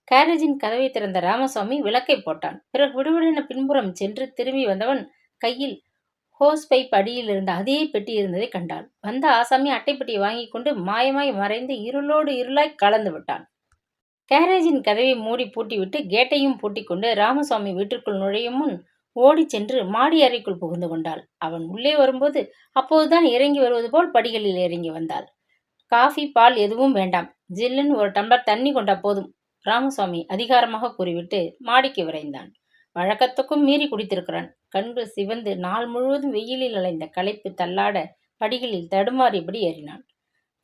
கேரேஜின் கதவை திறந்த ராமசாமி விளக்கை போட்டான். பிறகு விடுவிடென பின்புறம் சென்று திரும்பி வந்தவன் கையில் ஹோஸ் பைப் அடியில் இருந்த அதே பெட்டி இருந்ததை கண்டாள். வந்த ஆசாமி அட்டைப்பெட்டியை வாங்கி கொண்டு மாயமாய் மறைந்து இருளோடு இருளாய் கலந்து விட்டான். கேரேஜின் கதவை மூடி பூட்டிவிட்டு கேட்டையும் பூட்டிக்கொண்டு ராமசாமி வீட்டிற்குள் நுழையும் முன் ஓடி சென்று மாடி அறைக்குள் புகுந்து கொண்டாள். அவன் உள்ளே வரும்போது அப்போதுதான் இறங்கி வருவது போல் படிகளில் இறங்கி வந்தாள். காஃபி பால் எதுவும் வேண்டாம், ஜில்லுன்னு ஒரு டம்ளர் தண்ணி கொண்டா போதும், ராமசாமி அதிகாரமாக கூறிவிட்டு மாடிக்கு விரைந்தான். வழக்கத்துக்கும் மீறி குடித்திருக்கிறான். கண்கள் சிவந்து நாள் முழுவதும் வெயிலில் அலைந்த களைப்பு தள்ளாட படிகளில் தடுமாறியபடி ஏறினான்.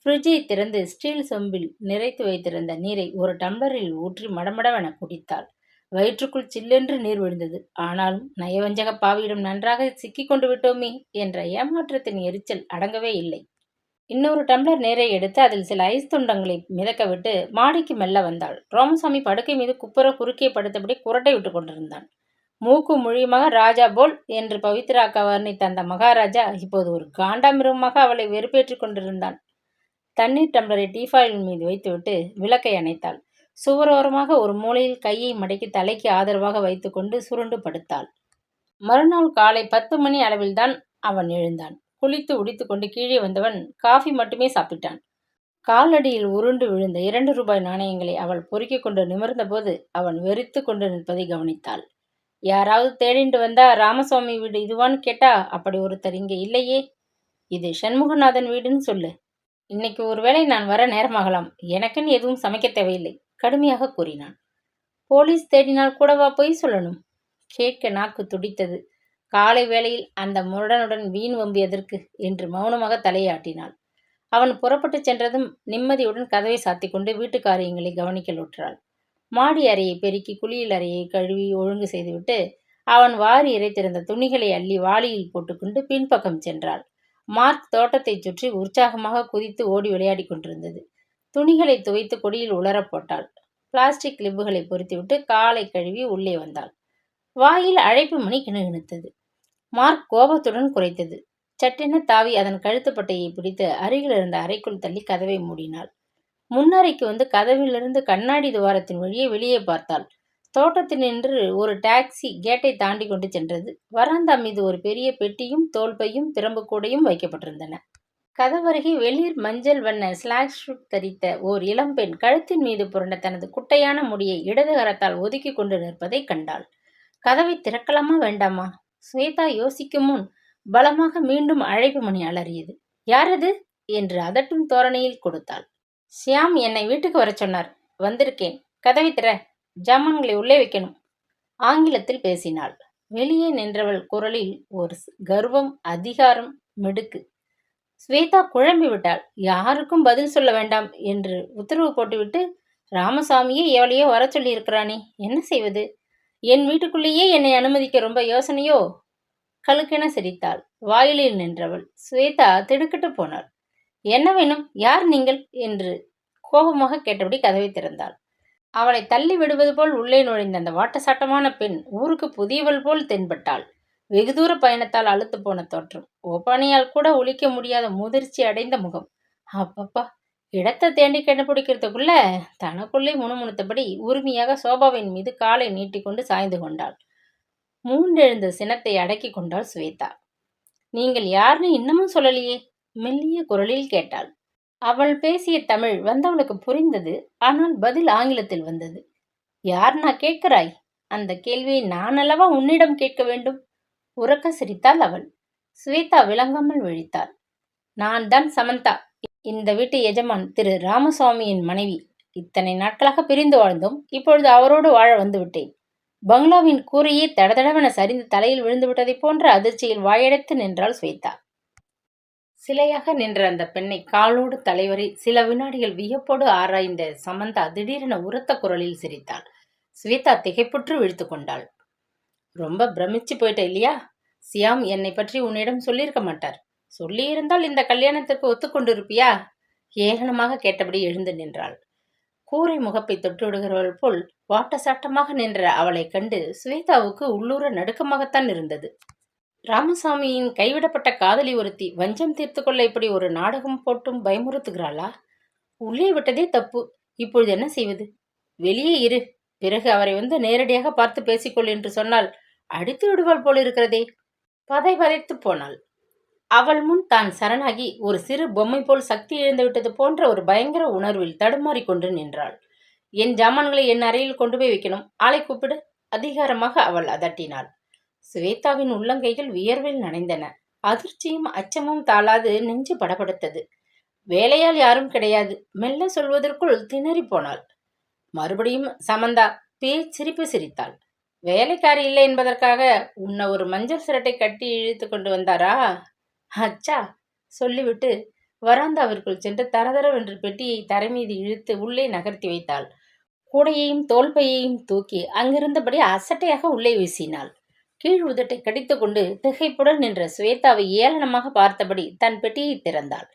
ஃப்ரிட்ஜை திறந்து ஸ்டீல் சொம்பில் நிறைத்து வைத்திருந்த நீரை ஒரு டம்ளரில் ஊற்றி மடமடவென குடித்தாள். வயிற்றுக்குள் சில்லென்று நீர் விழுந்தது. ஆனாலும் நயவஞ்சக பாவியிடம் நன்றாக சிக்கிக் கொண்டு விட்டோமே என்ற ஏமாற்றத்தின் எரிச்சல் அடங்கவே இல்லை. இன்னொரு டம்ளர் நீரை எடுத்து அதில் சில ஐஸ் துண்டங்களை மிதக்க விட்டு மாடிக்கு மெல்ல வந்தாள். ராமசாமி படுக்கை மீது குப்புற குறுக்கே படுத்தபடி குரட்டை விட்டு கொண்டிருந்தான். மூக்கு மொழியுமாக ராஜா போல் என்று பவித்ராக்கா வர்ணித்த அந்த மகாராஜா இப்போது ஒரு காண்டாமிருகமாக அவளை வெறுப்பேற்றிக் கொண்டிருந்தான். தண்ணீர் டம்ளரை டீஃபாயில் மீது வைத்துவிட்டு விளக்கை அணைத்தாள். சுவரோரமாக ஒரு மூலையில் கையை மடக்கி தலைக்கு ஆதரவாக வைத்துக்கொண்டு சுருண்டு படுத்தாள். மறுநாள் காலை 10 மணி அளவில்தான் அவன் எழுந்தான். குளித்து உடித்து கொண்டு கீழே வந்தவன் காஃபி மட்டுமே சாப்பிட்டான். காலடியில் உருண்டு விழுந்த 2 ரூபாய் நாணயங்களை அவள் பொறுக்கிக் கொண்டு நிமிர்ந்தபோது அவன் வெறித்து கொண்டு நிற்பதை கவனித்தாள். யாராவது தேடிண்டு வந்தா ராமசாமி வீடு இதுவான்னு கேட்டா அப்படி ஒருத்தர் இங்கே இல்லையே, இது சண்முகநாதன் வீடுன்னு சொல்லு. இன்னைக்கு ஒருவேளை நான் வர நேரமாகலாம், எனக்குன்னு எதுவும் சமைக்க தேவையில்லை, கடுமையாக கூறினான். போலீஸ் தேடினால் கூடவா போய் சொல்லணும்? கேட்க நாக்கு துடித்தது. காலை வேளையில் அந்த முரடனுடன் வீண் வம்பு எதற்கு என்று மௌனமாக தலையாட்டினாள். அவன் புறப்பட்டு சென்றதும் நிம்மதியுடன் கதவை சாத்திக்கொண்டு வீட்டு காரியங்களை கவனிக்கலுற்றாள். மாடி அறையை பெருக்கி குளியல் அறையை கழுவி ஒழுங்கு செய்துவிட்டு அவன் வாரி இறைத்திருந்த துணிகளை அள்ளி வாளியில் போட்டுக்கொண்டு பின்பக்கம் சென்றாள். மார்க் தோட்டத்தை சுற்றி உற்சாகமாக குதித்து ஓடி விளையாடி கொண்டிருந்தது. துணிகளை துவைத்து கொடியில் உலரப் போட்டாள். பிளாஸ்டிக் கிளிப்புகளை பொருத்திவிட்டு காலை கழுவி உள்ளே வந்தாள். வாயில் அழைப்பு மணி கிணுகிணுத்தது. மார்க் கோபத்துடன் குறைத்தது. சட்டென தாவி அதன் கழுத்துப்பட்டையை பிடித்து அருகில் இருந்த அறைக்குள் தள்ளி கதவை மூடினாள். முன்னறைக்கு வந்து கதவிலிருந்து கண்ணாடி துவாரத்தின் வழியே வெளியே பார்த்தாள். தோட்டத்தினின்று ஒரு டாக்ஸி கேட்டை தாண்டி கொண்டு சென்றது. வராந்தா மீது ஒரு பெரிய பெட்டியும் தோல்பையும் பிரம்பு கூடையும் வைக்கப்பட்டிருந்தன. கதவருகே வெளிர் மஞ்சள் வண்ண ஸ்லாக் ஷூட் தரித்த ஓர் இளம்பெண் கழுத்தின் மீது புரண்ட தனது குட்டையான முடியை இடது கரத்தால் ஒதுக்கி கொண்டு நிற்பதை கண்டாள். கதவை திறக்கலாமா வேண்டாமா? ஸ்வேதா யோசிக்கும் முன் பலமாக மீண்டும் அழைப்பு மணி அலறியது. யாரது என்று அதட்டும் தோரணையில் கொடுத்தாள். ஷியாம் என்னை வீட்டுக்கு வர சொன்னார், வந்திருக்கேன், கதவை திற, ஜாமான்களை உள்ளே வைக்கணும். ஆங்கிலத்தில் பேசினாள். வெளியே நின்றவள் குரலில் ஒரு கர்வம், அதிகாரம், மிடுக்கு. ஸ்வேதா குழம்பி விட்டாள். யாருக்கும் பதில் சொல்ல வேண்டாம் என்று உத்தரவு போட்டுவிட்டு ராமசாமியே எவளையோ வர சொல்லி இருக்கிறானே, என்ன செய்வது? என் வீட்டுக்குள்ளேயே என்னை அனுமதிக்க ரொம்ப யோசனையோ? கழுக்கென சிரித்தாள். வாயிலில் நின்றவள் ஸ்வேதா திடுக்கிட்டு போனாள். என்ன வேணும், யார் நீங்கள் என்று கோபமாக கேட்டபடி கதவை திறந்தாள். அவளை தள்ளி விடுவது போல் உள்ளே நுழைந்த அந்த வாட்டசாட்டமான பெண் ஊருக்கு புதியவள் போல் தென்பட்டாள். வெகு தூர பயணத்தால் அழுத்து போன தோற்றம், ஒப்பானையால் கூட ஒழிக்க முடியாத முதிர்ச்சி அடைந்த முகம். அப்பப்பா, இடத்தை தேண்டி கண்டுபிடிக்கிறதுக்குள்ள தனக்குள்ளே முணுமுணுத்தபடி உரிமையாக சோபாவின் மீது காலை நீட்டிக்கொண்டு சாய்ந்து கொண்டாள். மூண்டெழுந்த சினத்தை அடக்கி கொண்டாள் ஸ்வேதா. நீங்கள் யாருன்னு இன்னமும் சொல்லலையே, மெல்லிய குரலில் கேட்டாள். அவள் பேசிய தமிழ் வந்தவளுக்கு புரிந்தது. ஆனால் பதில் ஆங்கிலத்தில் வந்தது. யார்னா கேட்கிறாய்? அந்த கேள்வியை நான் அல்லவா உன்னிடம் கேட்க வேண்டும்? உறக்க சிரித்தாள் அவள். ஸ்வேதா விளங்காமல் விழித்தாள். நான் தான் சமந்தா, இந்த வீட்டு எஜமான் திரு ராமசுவாமியின் மனைவி. இத்தனை நாட்களாக பிரிந்து வாழ்ந்தோம். இப்பொழுது அவரோடு வாழ வந்து விட்டேன். பங்களாவின் கூரையே தடதடவென சரிந்து தலையில் விழுந்து விட்டதைப் போன்ற அதிர்ச்சியில் வாயடைத்து நின்றாள் ஸ்வேதா. சிலையாக நின்ற அந்த பெண்ணை காலோடு தலைவரை சில வினாடிகள் வியப்போடு ஆராய்ந்த சமந்தா திடீரென உரத்த குரலில் சிரித்தாள். ஸ்வேதா திகைப்புற்று விழித்து கொண்டாள். ரொம்ப பிரமிச்சு போயிட்ட இல்லையா? சியாம் என்னை பற்றி உன்னிடம் சொல்லியிருக்க மாட்டார். சொல்லியிருந்தால் இந்த கல்யாணத்திற்கு ஒத்துக்கொண்டிருப்பியா? ஏளனமாக கேட்டபடி எழுந்து நின்றாள். கூரை முகப்பை தொட்டு விடுகிறவள் போல் வாட்டசாட்டமாக நின்ற அவளை கண்டு ஸ்வேதாவுக்கு உள்ளூர நடுக்கமாகத்தான் இருந்தது. ராமசாமியின் கைவிடப்பட்ட காதலி ஒருத்தி வஞ்சம் தீர்த்து கொள்ள இப்படி ஒரு நாடகம் போட்டும் பயமுறுத்துகிறாளா? உள்ளே விட்டதே தப்பு. இப்பொழுது என்ன செய்வது? வெளியே இரு, பிறகு அவரை வந்து நேரடியாக பார்த்து பேசிக்கொள் என்று சொன்னால் அடித்து விடுவாள் போல் இருக்கிறதே. பதைபதைத்து போனாள். அவள் முன் தான் சரணாகி ஒரு சிறு பொம்மை போல் சக்தி இழந்துவிட்டது போன்ற ஒரு பயங்கர உணர்வில் தடுமாறிக்கொண்டு நின்றாள். என் ஜாமான்களை என் அறையில் கொண்டு போய் வைக்கணும், ஆளை கூப்பிடு. அதிகாரமாக அவள் அதட்டினாள். சுவேதாவின் உள்ளங்கைகள் வியர்வில் நனைந்தன. அதிர்ச்சியும் அச்சமும் தாளாது நெஞ்சு படபடுத்தது. வேலையால் யாரும் கிடையாது, மெல்ல சொல்வதற்குள் திணறி போனாள். மறுபடியும் சமந்தா சிரிப்பு சிரித்தாள். வேலைக்காரி இல்லை என்பதற்காக உன்னை ஒரு மஞ்சள் சிரட்டை கட்டி இழுத்து கொண்டு வந்தாரா? அச்சா சொல்லிவிட்டு வராந்தாவிற்குள் சென்று தரதரவென்று பெட்டியை தரை மீது இழுத்து உள்ளே நகர்த்தி வைத்தாள். கூடையையும் தோல்பையையும் தூக்கி அங்கிருந்தபடி அசட்டையாக உள்ளே வீசினாள். கீழ் உதட்டை கடித்து கொண்டு திகைப்புடன் நின்ற சுவேதாவை ஏளனமாக பார்த்தபடி தன் பெட்டியை திறந்தாள்.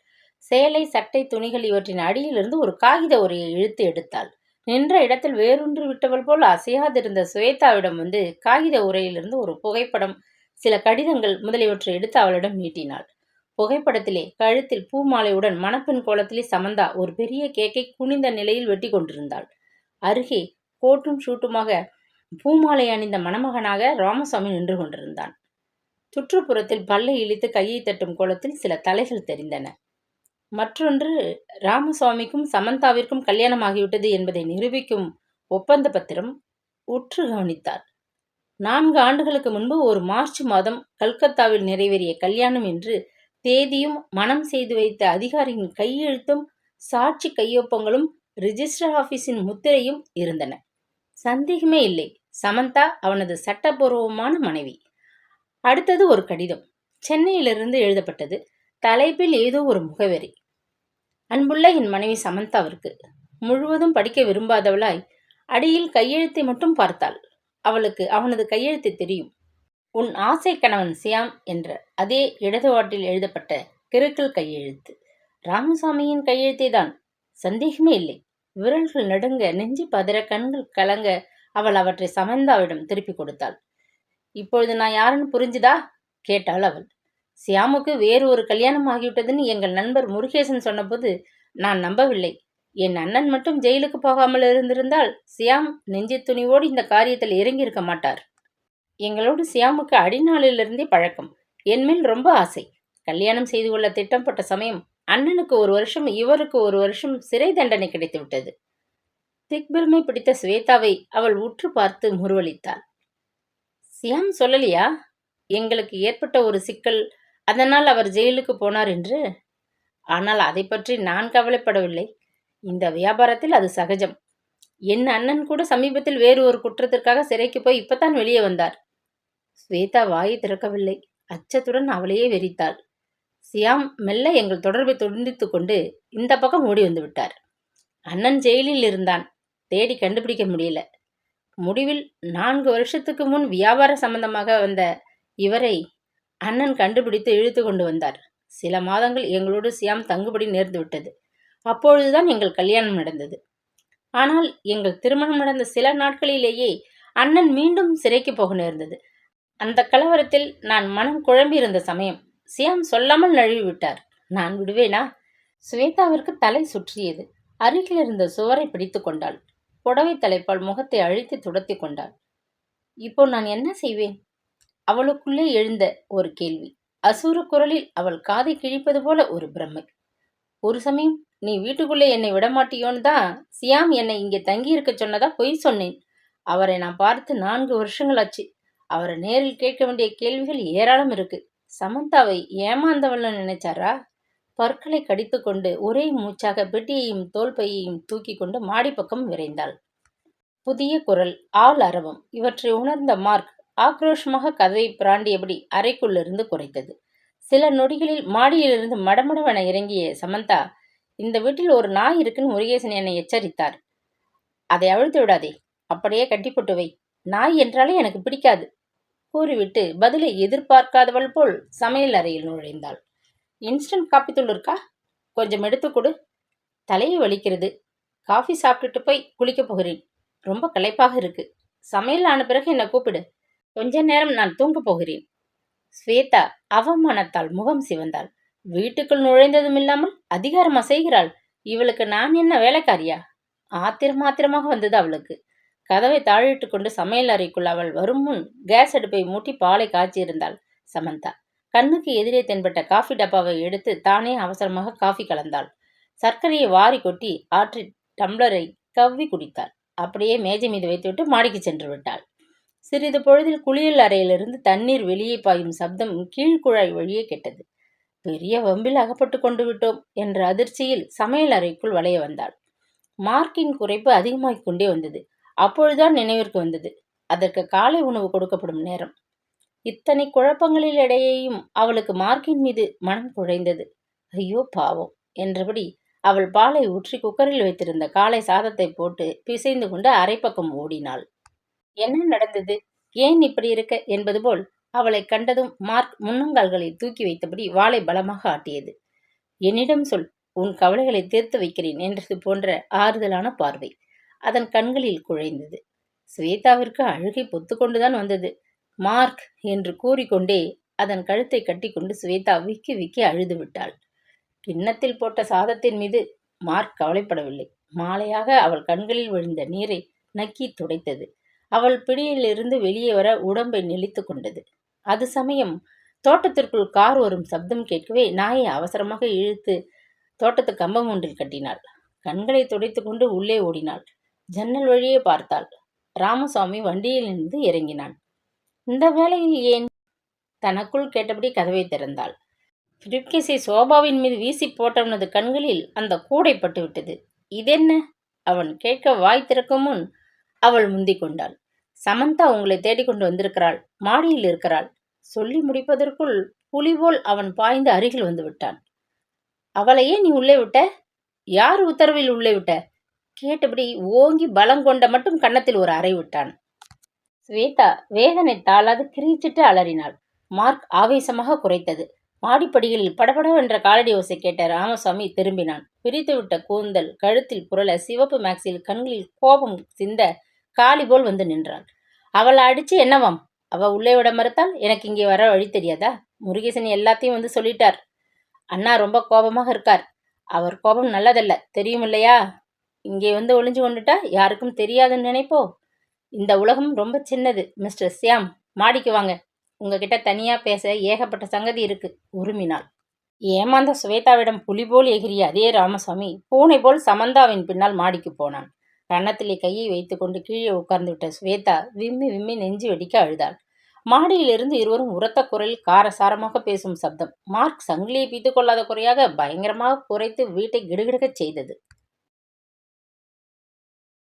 சேலை, சட்டை, துணிகள் இவற்றின் அடியிலிருந்து ஒரு காகித உரையை இழுத்து எடுத்தாள். நின்ற இடத்தில் வேறொன்று விட்டவள் போல் அசையாதிருந்த சுவேதாவிடம் வந்து காகித உரையிலிருந்து ஒரு புகைப்படம், சில கடிதங்கள் முதலியவற்றை எடுத்து அவளிடம் நீட்டினாள். புகைப்படத்திலே கழுத்தில் பூமாலையுடன் மணப்பெண் கோலத்திலே சமந்தா ஒரு பெரிய கேக்கை குனிந்த நிலையில் வெட்டி கொண்டிருந்தாள். அருகே கோட்டும் ஷூட்டுமாக பூமாலை அணிந்த மணமகனாக ராமசாமி நின்று கொண்டிருந்தான். சுற்றுப்புறத்தில் பல்லை இழித்து கையை தட்டும் கோலத்தில் சில தலைகள் தெரிந்தன. மற்றொன்று, ராமசாமிக்கும் சமந்தாவிற்கும் கல்யாணமாகிவிட்டது என்பதை நிரூபிக்கும் ஒப்பந்த பத்திரம். உற்று கவனித்தார். 4 ஆண்டுகளுக்கு முன்பு ஒரு மார்ச் மாதம் கல்கத்தாவில் நிறைவேறிய கல்யாணம் என்று தேதியும் மனம் செய்து வைத்த அதிகாரியின் கையெழுத்தும் சாட்சி கையொப்பங்களும் ரிஜிஸ்டர் ஆபீஸின் முத்திரையும் இருந்தன. சந்தேகமே இல்லை, சமந்தா அவனது சட்டபூர்வமான மனைவி. அடுத்தது ஒரு கடிதம், சென்னையிலிருந்து எழுதப்பட்டது. தலைப்பில் ஏதோ ஒரு முகவரி. அன்புள்ள என் மனைவி சமந்தாவிற்கு. முழுவதும் படிக்க விரும்பாதவளாய் அடியில் கையெழுத்தை மட்டும் பார்த்தாள். அவளுக்கு அவனது கையெழுத்து தெரியும். உன் ஆசை கணவன் சியாம் என்ற அதே இடதுவாட்டில் எழுதப்பட்ட கிறுக்கல் கையெழுத்து. ராமசாமியின் கையெழுத்தே தான், சந்தேகமே இல்லை. விரல்கள் நடுங்க, நெஞ்சு பதற, கண்கள் கலங்க அவள் அவற்றை சமந்தாவிடம் திருப்பி கொடுத்தாள். இப்பொழுது நான் யாருன்னு புரிஞ்சுதா? கேட்டாள் அவள். சியாமுக்கு வேறு ஒரு கல்யாணம் ஆகிவிட்டதுன்னு எங்கள் நண்பர் முருகேசன் சொன்னபோது நான் நம்பவில்லை. என் அண்ணன் மட்டும் ஜெயிலுக்கு போகாமல் இருந்திருந்தால் சியாம் நெஞ்சு துணிவோடு இந்த காரியத்தில் இறங்கியிருக்க மாட்டார். எங்களோடு சியாமுக்கு அடிநாளிலிருந்தே பழக்கம். என்மேல் ரொம்ப ஆசை. கல்யாணம் செய்து கொள்ள திட்டம் போட்ட சமயம் அண்ணனுக்கு 1 வருஷம், இவருக்கு 1 வருஷம் சிறை தண்டனை கிடைத்து விட்டது. திக்பிரமை பிடித்த சுவேதாவை அவள் உற்று பார்த்து முறுவலித்தாள். சியாம் சொல்லலையா எங்களுக்கு ஏற்பட்ட ஒரு சிக்கல், அதனால் அவர் ஜெயிலுக்கு போனார் என்று? ஆனால் அதை பற்றி நான் கவலைப்படவில்லை. இந்த வியாபாரத்தில் அது சகஜம். என் அண்ணன் கூட சமீபத்தில் வேறு ஒரு குற்றத்திற்காக சிறைக்கு போய் இப்பதான் வெளியே வந்தார். ஸ்வேதா வாயை திறக்கவில்லை. அச்சத்துடன் அவளையே வெறித்தாள். சியாம் மெல்ல எங்கள் தொடர்பை துண்டித்து கொண்டு இந்த பக்கம் ஓடி வந்து விட்டார். அண்ணன் ஜெயிலில் இருந்தான். தேடி கண்டுபிடிக்க முடியல. முடிவில் 4 வருஷத்துக்கு முன் வியாபார சம்பந்தமாக வந்த இவரை அண்ணன் கண்டுபிடித்து இழுத்து கொண்டு வந்தார். சில மாதங்கள் எங்களோடு சியாம் தங்குபடி நேர்ந்து விட்டது. அப்பொழுதுதான் எங்கள் கல்யாணம் நடந்தது. ஆனால் எங்கள் திருமணம் நடந்த சில நாட்களிலேயே அண்ணன் மீண்டும் சிறைக்கு போக நேர்ந்தது. அந்த கலவரத்தில் நான் மனம் குழம்பியிருந்த சமயம் சியாம் சொல்லாமல் நழுவி விட்டார். நான் விடுவேனா? சுவேதாவிற்கு தலை சுற்றியது. அருகில் இருந்த சுவரை பிடித்து கொண்டாள். புடவை தலைப்பால் முகத்தை அழுத்தி துடத்தி கொண்டாள். இப்போ நான் என்ன செய்வேன்? அவளுக்குள்ளே எழுந்த ஒரு கேள்வி. அசூர குரலில் அவள் காதை கிழிப்பது போல ஒரு பிரமை. ஒரு சமயம் நீ வீட்டுக்குள்ளே என்னை விடமாட்டியோன்னு தான் சியாம் என்னை இங்கே தங்கியிருக்க சொன்னதா பொய் சொன்னேன். அவரை நான் பார்த்து 4 வருஷங்களாச்சு. அவரை நேரில் கேட்க வேண்டிய கேள்விகள் ஏராளம் இருக்கு. சமந்தாவை ஏமாந்தவள்னு நினைச்சாரா? பற்களை கடித்து கொண்டு ஒரே மூச்சாக பெட்டியையும் தோல்பையையும் தூக்கி கொண்டு மாடிப்பக்கம் விரைந்தாள். புதிய குரல், ஆள் அரவம் இவற்றை உணர்ந்த மார்க் ஆக்ரோஷமாக கதவை பிராண்டியபடி அறைக்குள்ளிருந்து குறைத்தது. சில நொடிகளில் மாடியிலிருந்து மடமடவென இறங்கிய சமந்தா, இந்த வீட்டில் ஒரு நாய் இருக்குன்னு முருகேசன் என்னை எச்சரித்தார். அதை அவிழ்த்து விடாதே, அப்படியே கட்டிப்போட்டு வை. நாய் என்றாலே எனக்கு பிடிக்காது கூறிவிட்டு பதிலை எதிர்பார்க்காதவள் போல் சமையல் அறையில் நுழைந்தாள். இன்ஸ்டன்ட் காப்பி தூள் இருக்கா? கொஞ்சம் எடுத்து கொடு. தலையை வலிக்கிறது. காஃபி சாப்பிட்டுட்டு போய் குளிக்கப் போகிறேன். ரொம்ப களைப்பாக இருக்கு. சமையல் ஆன பிறகு என்னை கூப்பிடு. கொஞ்ச நேரம் நான் தூங்கப் போகிறேன். ஸ்வேதா அவமானத்தால் முகம் சிவந்தாள். வீட்டுக்குள் நுழைந்ததும் இல்லாமல் அதிகாரம் அசைகிறாள். இவளுக்கு நான் என்ன வேலைக்காரியா? ஆத்திரமாக வந்தது அவளுக்கு. கதவை தாழிட்டு கொண்டு சமையல் அறைக்குள் அவள் வரும் முன் கேஸ் அடுப்பை மூட்டி பாலை காய்ச்சியிருந்தாள். சமந்தா கண்ணுக்கு எதிரே தென்பட்ட காஃபி டப்பாவை எடுத்து தானே அவசரமாக காஃபி கலந்தாள். சர்க்கரையை வாரி கொட்டி ஆற்றி டம்ளரை கவ்வி குடித்தாள். அப்படியே மேஜை மீது வைத்துவிட்டு மாடிக்கு சென்று விட்டாள். சிறிது பொழுதில் குளியல் அறையிலிருந்து தண்ணீர் வெளியே பாயும் சப்தம் கீழ்குழாய் வழியே கேட்டது. பெரிய வம்பில் அகப்பட்டு கொண்டு விட்டோம் என்ற அதிர்ச்சியில் சமையல் அறைக்குள் வளைய வந்தாள். மார்க்கின் குறைப்பு அதிகமாகிக் கொண்டே வந்தது. அப்பொழுதுதான் நினைவிற்கு வந்தது, அதற்கு காலை உணவு கொடுக்கப்படும் நேரம். இத்தனை குழப்பங்களில் இடையேயும் அவளுக்கு மார்க்கின் மீது மனம் குழைந்தது. ஐயோ பாவம் என்றபடி அவள் பாலை ஊற்றி குக்கரில் வைத்திருந்த காலை சாதத்தை போட்டு பிசைந்து கொண்டு அரைப்பக்கம் ஓடினாள். என்ன நடந்தது, ஏன் இப்படி இருக்க என்பது போல் அவளை கண்டதும் மார்க் முன்னங்கால்களை தூக்கி வைத்தபடி வாளை பலமாக ஆட்டியது. என்னிடம் சொல், உன் கவலைகளை தீர்த்து வைக்கிறேன் என்றது போன்ற ஆறுதலான பார்வை அதன் கண்களில் குழைந்தது. ஸ்வேதாவிற்கு அழுகை பொத்துக்கொண்டுதான் வந்தது. மார்க் என்று கூறிக்கொண்டே அதன் கழுத்தை கட்டிக்கொண்டு ஸ்வேதா விக்கி விக்கி அழுது விட்டாள். கிண்ணத்தில் போட்ட சாதத்தின் மீது மார்க் கவலைப்படவில்லை. மாலையாக அவள் கண்களில் விழுந்த நீரை நக்கி துடைத்தது. அவள் பிடியிலிருந்து வெளியே வர உடம்பை நெளித்து கொண்டது. அது சமயம் தோட்டத்திற்குள் கார் வரும் சப்தம் கேட்கவே நாயை அவசரமாக இழுத்து தோட்டத்து கம்பம் ஒன்றில் கட்டினாள். கண்களை துடைத்து கொண்டு உள்ளே ஓடினாள். ஜன்னல் வழியே பார்த்தாள். ராமசாமி வண்டியிலிருந்து இறங்கினான். இந்த வேளையில் ஏன்? தனக்குள் கேட்டபடி கதவை திறந்தாள். பிரிட்கேஸை சோபாவின் மீது வீசி போட்டவனது கண்களில் அந்த கூடை பட்டுவிட்டது. இதென்ன? அவன் கேட்க வாய் திறக்கும் முன் அவள் முந்திக் கொண்டாள். சமந்தா உங்களை தேடிக்கொண்டு வந்திருக்கிறாள், மாடியில் இருக்கிறாள். சொல்லி முடிப்பதற்குள் புலிபோல் அவன் பாய்ந்து அருகில் வந்து விட்டான். அவளையே நீ உள்ளே விட்ட? யார் உத்தரவில் உள்ளே விட்ட? கேட்டபடி ஓங்கி பலங்கொண்ட மட்டும் கன்னத்தில் ஒரு அறை விட்டான். ஸ்வேதா வேதனை தாளாது கிரீச்சிட்டு அலறினாள். மார்க் ஆவேசமாக குறைத்தது. மாடிப்படிகளில் படபடவென்ற காலடி ஓசை கேட்ட ராமசாமி திரும்பினான். பிரித்துவிட்ட கூந்தல் கழுத்தில் புரள சிவப்பு மேக்ஸில் கண்களில் கோபம் சிந்த காளி போல் வந்து நின்றாள். அவளை அடிச்சு என்னவாம்? அவ உள்ளே விட மறுத்தால் எனக்கு இங்கே வர வழி தெரியாதா? முருகேசன் எல்லாத்தையும் வந்து சொல்லிட்டார். அண்ணா ரொம்ப கோபமாக இருக்கார். அவர் கோபம் நல்லதல்ல, தெரியும் இல்லையா? இங்கே வந்து ஒளிஞ்சு கொண்டுட்டா யாருக்கும் தெரியாதுன்னு நினைப்போ? இந்த உலகம் ரொம்ப சின்னது. மிஸ்டர் சியாம், மாடிக்கு வாங்க, உங்ககிட்ட தனியா பேச ஏகப்பட்ட சங்கதி இருக்கு, உருமினாள். ஏமாந்த ஸ்வேதாவிடம் புலி போல் எகிரிய அதே ராமசாமி பூனை போல் சமந்தாவின் பின்னால் மாடிக்கு போனான். கன்னத்திலே கையை வைத்துக்கொண்டு கீழே உட்கார்ந்து விட்ட ஸ்வேதா விம்மி விம்மி நெஞ்சு வெடிக்க அழுதாள். மாடியிலிருந்து இருவரும் உரத்த குரலில் காரசாரமாக பேசும் சப்தம் மார்க் சங்கிலியை பீத்து கொள்ளாத குறையாக பயங்கரமாக குறைத்து வீட்டை கிடுகிடுக்கச் செய்தது.